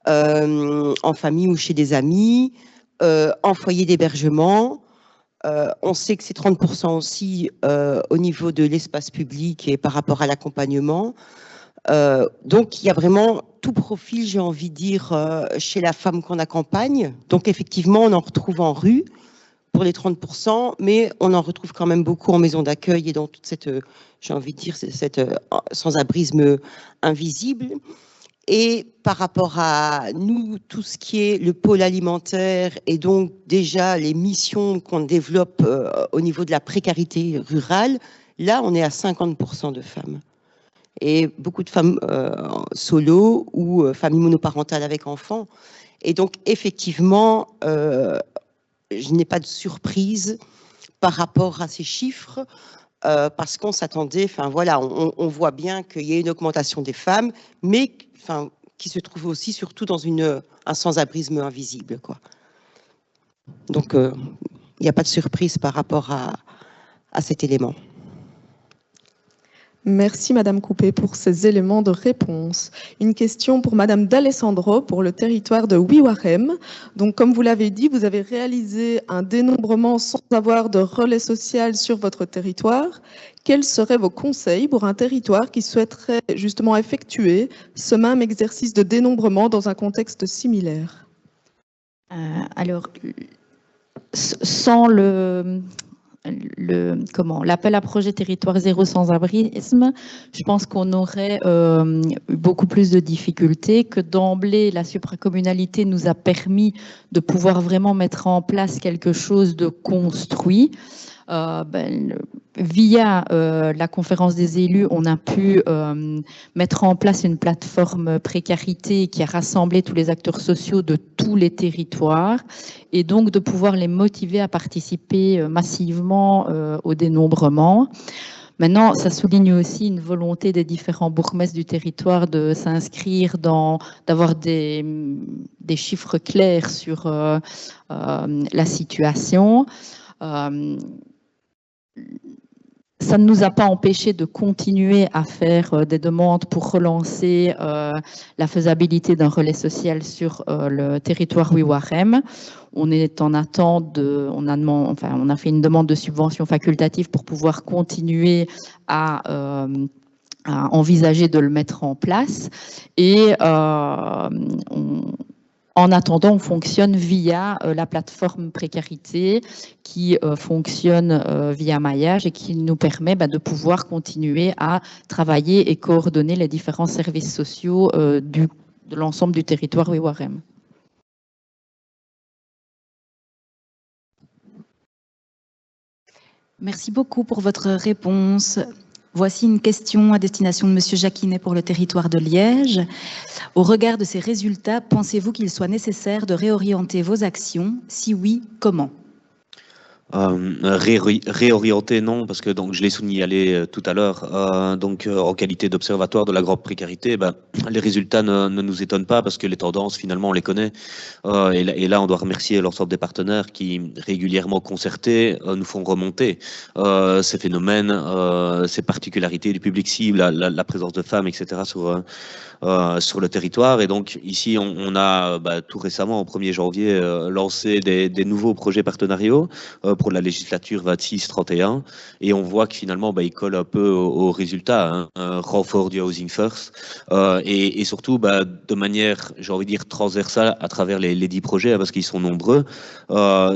en famille ou chez des amis, en foyer d'hébergement. On sait que c'est 30% aussi au niveau de l'espace public et par rapport à l'accompagnement. Donc, il y a vraiment tout profil, j'ai envie de dire, chez la femme qu'on accompagne. Donc, effectivement, on en retrouve en rue pour les 30%, mais on en retrouve quand même beaucoup en maison d'accueil et dans toute cette, j'ai envie de dire, cette sans-abrisme invisible. Et par rapport à nous, tout ce qui est le pôle alimentaire et donc déjà les missions qu'on développe au niveau de la précarité rurale, là, on est à 50% de femmes. Et beaucoup de femmes solo ou familles monoparentales avec enfants. Et donc, effectivement, je n'ai pas de surprise par rapport à ces chiffres, parce qu'on s'attendait, enfin voilà, on voit bien qu'il y a une augmentation des femmes, mais enfin, qui se trouve aussi surtout dans un sans-abrisme invisible, quoi. Donc, il n'y a pas de surprise par rapport à cet élément. Merci Madame Coupé pour ces éléments de réponse. Une question pour Madame D'Alessandro pour le territoire de Wiwarem. Donc, comme vous l'avez dit, vous avez réalisé un dénombrement sans avoir de relais social sur votre territoire. Quels seraient vos conseils pour un territoire qui souhaiterait justement effectuer ce même exercice de dénombrement dans un contexte similaire? Alors, sans l'appel à projet territoire zéro sans-abrisme, je pense qu'on aurait beaucoup plus de difficultés, que d'emblée la supracommunalité nous a permis de pouvoir vraiment mettre en place quelque chose de construit. Via la conférence des élus, on a pu mettre en place une plateforme précarité qui a rassemblé tous les acteurs sociaux de tous les territoires et donc de pouvoir les motiver à participer massivement au dénombrement. Maintenant, ça souligne aussi une volonté des différents bourgmestres du territoire de s'inscrire d'avoir des chiffres clairs sur la situation. Ça ne nous a pas empêché de continuer à faire des demandes pour relancer la faisabilité d'un relais social sur le territoire Wiwarem. On est en attente on a fait une demande de subvention facultative pour pouvoir continuer à envisager de le mettre en place. Et En attendant, on fonctionne via la plateforme précarité qui fonctionne via maillage et qui nous permet de pouvoir continuer à travailler et coordonner les différents services sociaux de l'ensemble du territoire Wiwarem. Merci beaucoup pour votre réponse. Voici une question à destination de Monsieur Jacquinet pour le territoire de Liège. Au regard de ces résultats, pensez-vous qu'il soit nécessaire de réorienter vos actions? Si oui, comment? Réorienter, non, parce que donc je l'ai signalé tout à l'heure. En qualité d'observatoire de la grande précarité, les résultats ne nous étonnent pas parce que les tendances, finalement, on les connaît. Et là, on doit remercier l'ensemble des partenaires qui, régulièrement concertés, nous font remonter ces phénomènes, ces particularités du public cible, la présence de femmes, etc. sur le territoire. Et donc ici, on a tout récemment, au 1er janvier, lancé des nouveaux projets partenariaux pour la législature 26-31. Et on voit que finalement, ils collent un peu aux résultats. Un renfort du Housing First. Et surtout, de manière, j'ai envie de dire, transversale à travers les 10 projets, parce qu'ils sont nombreux.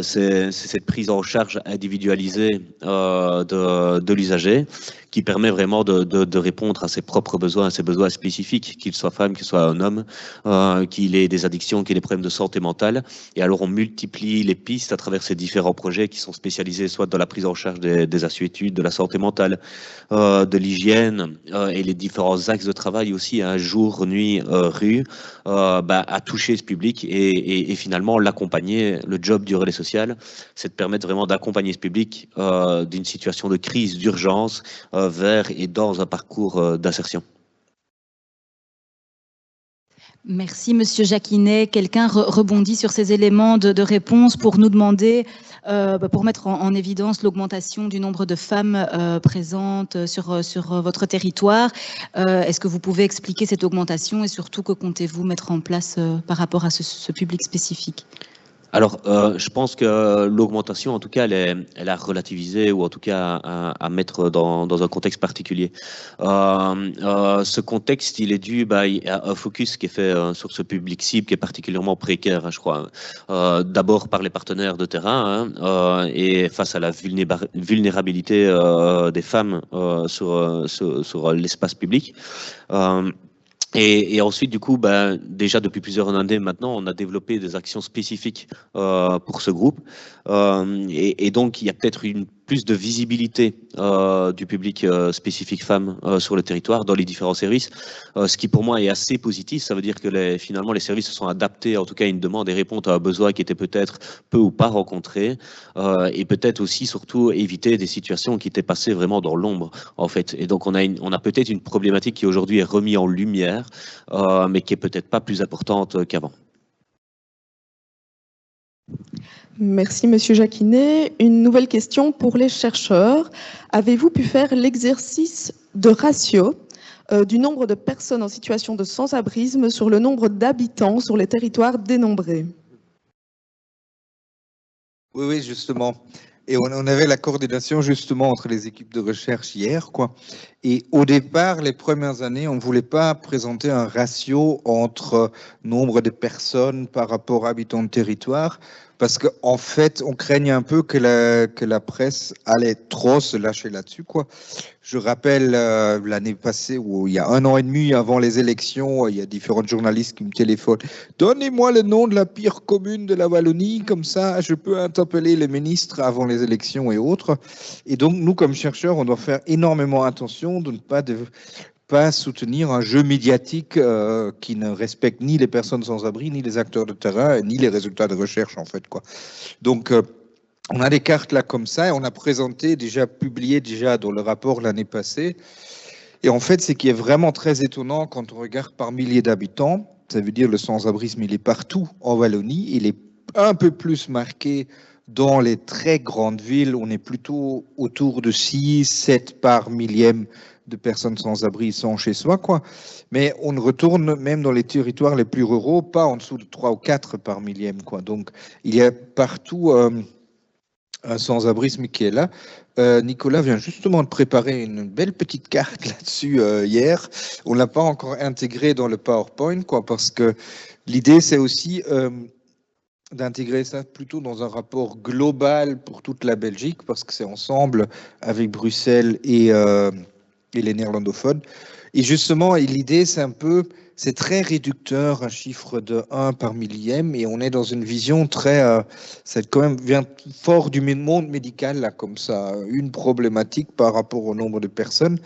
C'est cette prise en charge individualisée de l'usager qui permet vraiment de répondre à ses propres besoins, à ses besoins spécifiques, qu'il soit femme, qu'il soit un homme, qu'il ait des addictions, qu'il ait des problèmes de santé mentale. Et alors, on multiplie les pistes à travers ces différents projets qui sont spécialisés soit dans la prise en charge des assuétudes, de la santé mentale, de l'hygiène et les différents axes de travail aussi, jour, nuit, rue, à toucher ce public et finalement l'accompagner. Le job du relais social, c'est de permettre vraiment d'accompagner ce public d'une situation de crise, d'urgence, vers et dans un parcours d'insertion. Merci, Monsieur Jacquinet. Quelqu'un rebondit sur ces éléments de réponse pour nous demander, pour mettre en évidence l'augmentation du nombre de femmes présentes sur votre territoire. Est-ce que vous pouvez expliquer cette augmentation et surtout que comptez-vous mettre en place par rapport à ce public spécifique? Alors, je pense que l'augmentation, en tout cas, elle a relativisé ou en tout cas à mettre dans un contexte particulier. Ce contexte, il est dû à un focus qui est fait sur ce public cible qui est particulièrement précaire, je crois. D'abord par les partenaires de terrain et face à la vulnérabilité des femmes sur l'espace public. Et ensuite, du coup, déjà depuis plusieurs années maintenant, on a développé des actions spécifiques pour ce groupe. Et donc, il y a peut-être plus de visibilité du public spécifique femmes sur le territoire, dans les différents services, ce qui pour moi est assez positif. Ça veut dire que finalement, les services se sont adaptés, en tout cas à une demande et répondent à un besoin qui était peut-être peu ou pas rencontré, et peut-être aussi, surtout, éviter des situations qui étaient passées vraiment dans l'ombre, en fait. Et donc, on a peut-être une problématique qui aujourd'hui est remise en lumière, mais qui est peut-être pas plus importante qu'avant. Merci, Monsieur Jacquinet. Une nouvelle question pour les chercheurs. Avez-vous pu faire l'exercice de ratio du nombre de personnes en situation de sans-abrisme sur le nombre d'habitants sur les territoires dénombrés? Oui, justement. Et on avait la coordination justement entre les équipes de recherche hier, quoi. Et au départ, les premières années, on ne voulait pas présenter un ratio entre nombre de personnes par rapport à habitants de territoire, parce qu'en fait, on craignait un peu que la presse allait trop se lâcher là-dessus, quoi. Je rappelle l'année passée, où il y a 1 an et demi avant les élections, il y a différents journalistes qui me téléphonent. Donnez-moi le nom de la pire commune de la Wallonie, comme ça je peux interpeller les ministres avant les élections et autres. Et donc, nous, comme chercheurs, on doit faire énormément attention de ne pas soutenir un jeu médiatique qui ne respecte ni les personnes sans abri, ni les acteurs de terrain, ni les résultats de recherche, en fait, quoi. Donc, on a des cartes là comme ça, et on a publié déjà dans le rapport l'année passée. Et en fait, ce qui est vraiment très étonnant quand on regarde par milliers d'habitants, ça veut dire le sans-abrisme, il est partout en Wallonie, il est un peu plus marqué dans les très grandes villes, on est plutôt autour de 6, 7 par millième de personnes sans abri sont chez soi, quoi. Mais on retourne même dans les territoires les plus ruraux, pas en dessous de 3 ou 4 par millième, quoi. Donc, il y a partout un sans-abrisme qui est là. Nicolas vient justement de préparer une belle petite carte là-dessus hier. On ne l'a pas encore intégré dans le PowerPoint, quoi, parce que l'idée, c'est aussi d'intégrer ça plutôt dans un rapport global pour toute la Belgique, parce que c'est ensemble avec Bruxelles et les néerlandophones. Et justement, l'idée, c'est un peu, c'est très réducteur, un chiffre de 1 par millième, et on est dans une vision très, ça quand même vient fort du monde médical, là, comme ça, une problématique par rapport au nombre de personnes.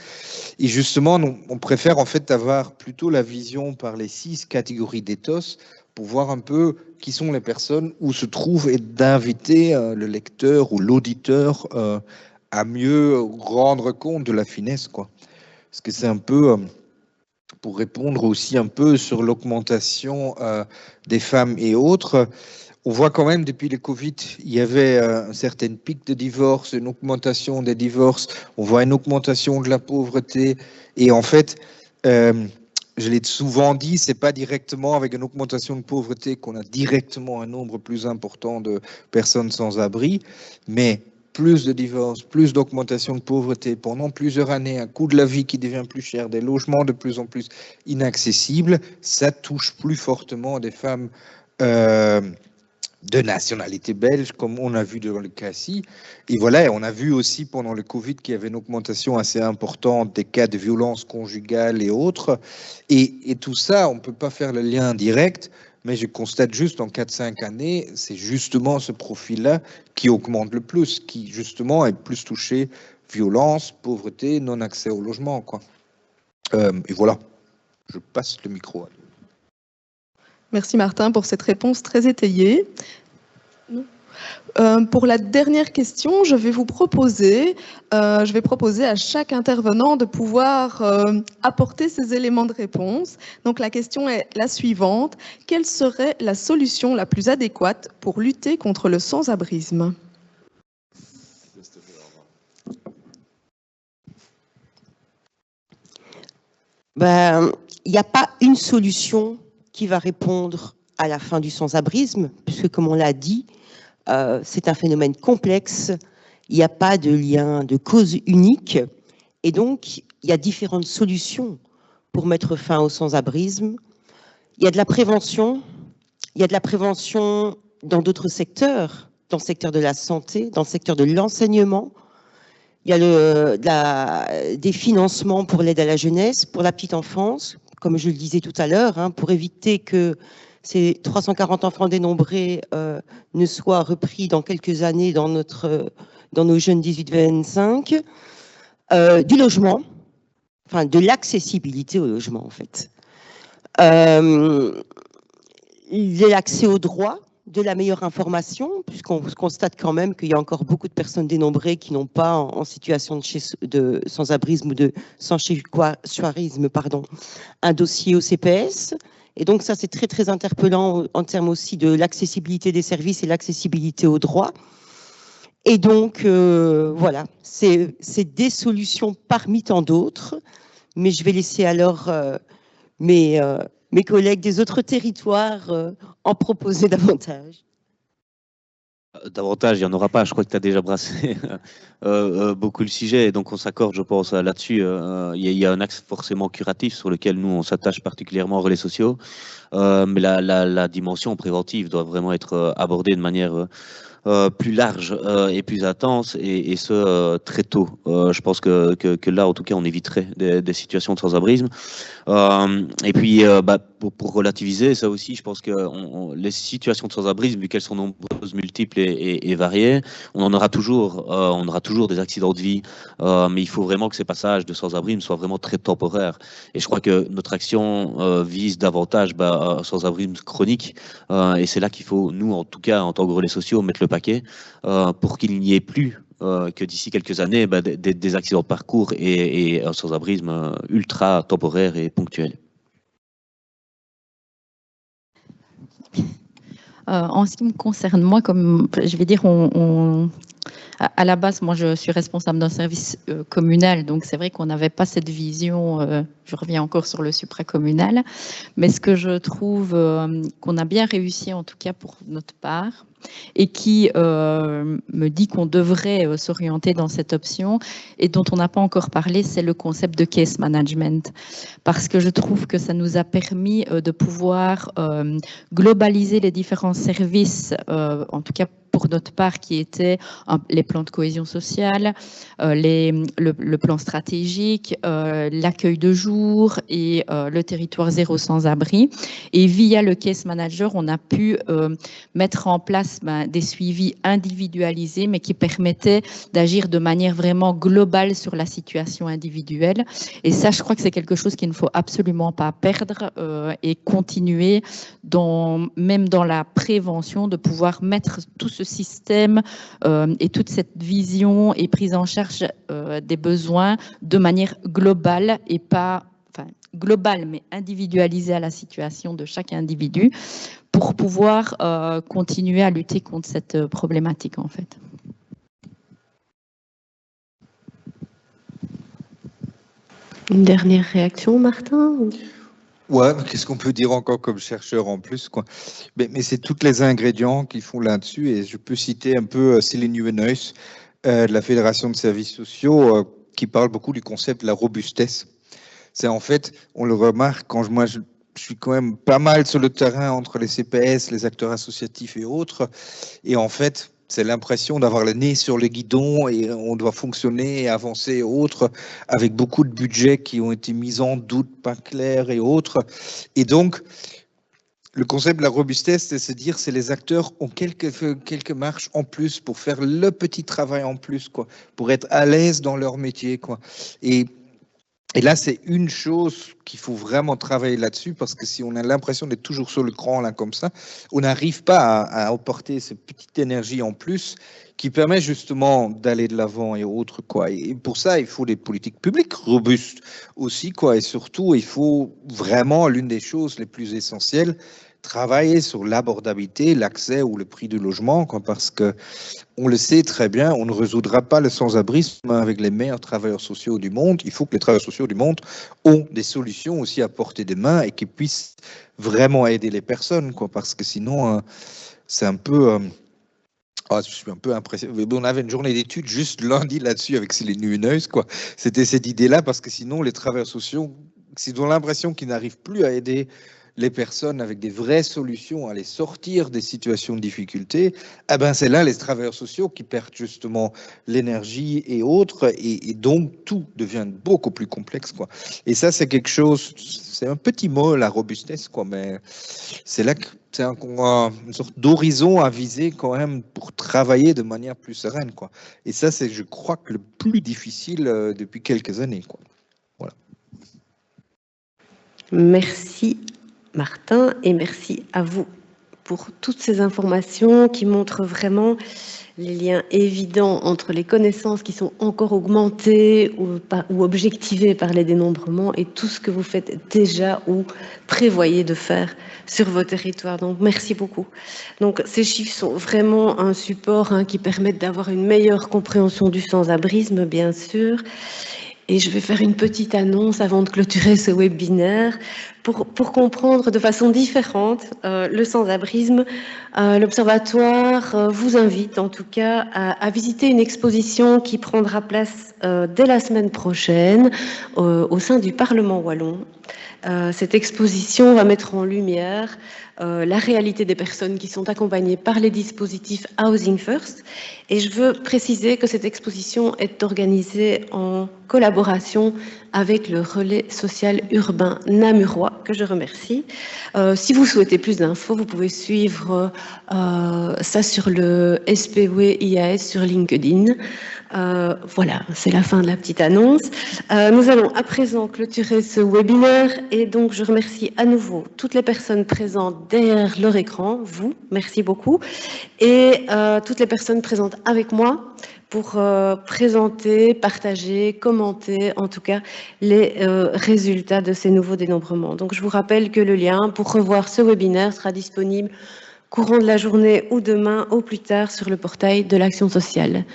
Et justement, on préfère en fait avoir plutôt la vision par les 6 catégories d'éthos pour voir un peu qui sont les personnes où se trouvent et d'inviter le lecteur ou l'auditeur à mieux rendre compte de la finesse, quoi. Parce que c'est un peu pour répondre aussi un peu sur l'augmentation des femmes et autres. On voit quand même depuis le Covid, il y avait un certain pic de divorce, une augmentation des divorces, on voit une augmentation de la pauvreté. Et en fait, je l'ai souvent dit, c'est pas directement avec une augmentation de pauvreté qu'on a directement un nombre plus important de personnes sans abri, mais plus de divorces, plus d'augmentation de pauvreté pendant plusieurs années, un coût de la vie qui devient plus cher, des logements de plus en plus inaccessibles, ça touche plus fortement des femmes de nationalité belge, comme on a vu dans le cas-ci. Et voilà, on a vu aussi pendant le Covid qu'il y avait une augmentation assez importante des cas de violence conjugale et autres. Et tout ça, on ne peut pas faire le lien direct, mais je constate juste en 4-5 années, c'est justement ce profil-là qui augmente le plus, qui justement est plus touché violence, pauvreté, non-accès au logement, quoi. Et voilà, je passe le micro à vous. Merci Martin pour cette réponse très étayée. Pour la dernière question, je vais proposer à chaque intervenant de pouvoir apporter ces éléments de réponse. Donc la question est la suivante. Quelle serait la solution la plus adéquate pour lutter contre le sans-abrisme ? Il n'y a pas une solution qui va répondre à la fin du sans-abrisme, puisque comme on l'a dit, c'est un phénomène complexe, il n'y a pas de lien de cause unique, et donc il y a différentes solutions pour mettre fin au sans-abrisme. Il y a de la prévention, dans d'autres secteurs, dans le secteur de la santé, dans le secteur de l'enseignement. Il y a des financements pour l'aide à la jeunesse, pour la petite enfance, comme je le disais tout à l'heure, pour éviter que ces 340 enfants dénombrés ne soient repris dans quelques années dans nos jeunes 18-25. Du logement, enfin de l'accessibilité au logement en fait. L'accès aux droits, de la meilleure information, puisqu'on constate quand même qu'il y a encore beaucoup de personnes dénombrées qui n'ont pas en situation de sans-abrisme ou de sans-chez-soi-risme, un dossier au CPS. Et donc ça, c'est très, très interpellant en termes aussi de l'accessibilité des services et l'accessibilité aux droits. Et donc, voilà, c'est des solutions parmi tant d'autres, mais je vais laisser alors mes collègues des autres territoires en proposer davantage. Davantage, il n'y en aura pas. Je crois que tu as déjà brassé beaucoup le sujet. Donc, on s'accorde, je pense, là-dessus. Il y a un axe forcément curatif sur lequel nous, on s'attache particulièrement aux relais sociaux. Mais la dimension préventive doit vraiment être abordée de manière plus large et plus intense, et ce très tôt. Je pense que là, en tout cas, on éviterait des situations de sans-abrisme. Et puis, pour relativiser ça aussi, je pense que les situations de sans-abrisme, vu qu'elles sont nombreuses, multiples et variées, on aura toujours des accidents de vie, mais il faut vraiment que ces passages de sans-abrisme soient vraiment très temporaires. Et je crois que notre action vise davantage sans-abrisme chronique, et c'est là qu'il faut, nous, en tout cas, en tant que relais sociaux, mettre le paquet pour qu'il n'y ait plus que d'ici quelques années des accidents de parcours et un sans-abrisme ultra temporaire et ponctuel. En ce qui me concerne, moi, comme je vais dire, on À la base, moi, je suis responsable d'un service communal, donc c'est vrai qu'on n'avait pas cette vision, je reviens encore sur le supracommunal, mais ce que je trouve qu'on a bien réussi, en tout cas pour notre part, et qui me dit qu'on devrait s'orienter dans cette option, et dont on n'a pas encore parlé, c'est le concept de case management, parce que je trouve que ça nous a permis de pouvoir globaliser les différents services, en tout cas pour notre part, qui étaient les plans de cohésion sociale, le plan stratégique, l'accueil de jour et le territoire zéro sans-abri. Et via le case manager, on a pu mettre en place des suivis individualisés, mais qui permettaient d'agir de manière vraiment globale sur la situation individuelle. Et ça, je crois que c'est quelque chose qu'il ne faut absolument pas perdre et continuer, même dans la prévention, de pouvoir mettre tout ce système et toute cette vision et prise en charge des besoins de manière globale et pas, enfin, globale mais individualisée à la situation de chaque individu pour pouvoir continuer à lutter contre cette problématique en fait. Une dernière réaction, Martin? Ouais, mais qu'est-ce qu'on peut dire encore comme chercheur en plus, quoi. Mais c'est tous les ingrédients qui font là-dessus, et je peux citer un peu Céline Nieuwenhuis de la Fédération de services sociaux qui parle beaucoup du concept de la robustesse. C'est en fait, on le remarque quand je suis quand même pas mal sur le terrain entre les CPS, les acteurs associatifs et autres, et en fait, c'est l'impression d'avoir le nez sur le guidon et on doit fonctionner et avancer et autres, avec beaucoup de budgets qui ont été mis en doute, pas clairs et autres. Et donc, le concept de la robustesse, c'est se dire c'est les acteurs ont quelques marches en plus pour faire le petit travail en plus, quoi, pour être à l'aise dans leur métier, quoi. Et là, c'est une chose qu'il faut vraiment travailler là-dessus, parce que si on a l'impression d'être toujours sur le cran, là, comme ça, on n'arrive pas à apporter cette petite énergie en plus qui permet justement d'aller de l'avant et autres, quoi. Et pour ça, il faut des politiques publiques robustes aussi, quoi. Et surtout, il faut vraiment, l'une des choses les plus essentielles, travailler sur l'abordabilité, l'accès ou le prix du logement, quoi, parce que on le sait très bien, on ne résoudra pas le sans-abrisme avec les meilleurs travailleurs sociaux du monde. Il faut que les travailleurs sociaux du monde ont des solutions aussi à portée des mains et qui puissent vraiment aider les personnes, quoi, parce que sinon, c'est un peu... je suis un peu impressionné. On avait une journée d'études juste lundi là-dessus avec Céline Nieuwenhuis, quoi. C'était cette idée-là, parce que sinon, les travailleurs sociaux, s'ils ont l'impression qu'ils n'arrivent plus à aider les personnes avec des vraies solutions à les sortir des situations de difficulté, eh ben c'est là les travailleurs sociaux qui perdent justement l'énergie et autres, et donc tout devient beaucoup plus complexe, quoi. Et ça, c'est quelque chose, c'est un petit mot, la robustesse, quoi, mais c'est là que c'est une sorte d'horizon à viser quand même pour travailler de manière plus sereine, quoi. Et ça, c'est, je crois, que le plus difficile depuis quelques années, quoi. Voilà. Merci Martin, et merci à vous pour toutes ces informations qui montrent vraiment les liens évidents entre les connaissances qui sont encore augmentées ou objectivées par les dénombrements et tout ce que vous faites déjà ou prévoyez de faire sur vos territoires. Donc, merci beaucoup. Donc, ces chiffres sont vraiment un support qui permettent d'avoir une meilleure compréhension du sans-abrisme, bien sûr. Et je vais faire une petite annonce avant de clôturer ce webinaire. Pour comprendre de façon différente le sans-abrisme, l'Observatoire vous invite en tout cas à visiter une exposition qui prendra place dès la semaine prochaine au sein du Parlement wallon. Cette exposition va mettre en lumière la réalité des personnes qui sont accompagnées par les dispositifs Housing First. Et je veux préciser que cette exposition est organisée en collaboration avec le relais social urbain namurois, que je remercie. Si vous souhaitez plus d'infos, vous pouvez suivre ça sur le SPW IAS sur LinkedIn. Voilà, c'est la fin de la petite annonce. Nous allons à présent clôturer ce webinaire et donc je remercie à nouveau toutes les personnes présentes derrière leur écran, vous, merci beaucoup, et toutes les personnes présentes avec moi pour présenter, partager, commenter en tout cas les résultats de ces nouveaux dénombrements. Donc je vous rappelle que le lien pour revoir ce webinaire sera disponible courant de la journée ou demain au plus tard sur le portail de l'Action sociale.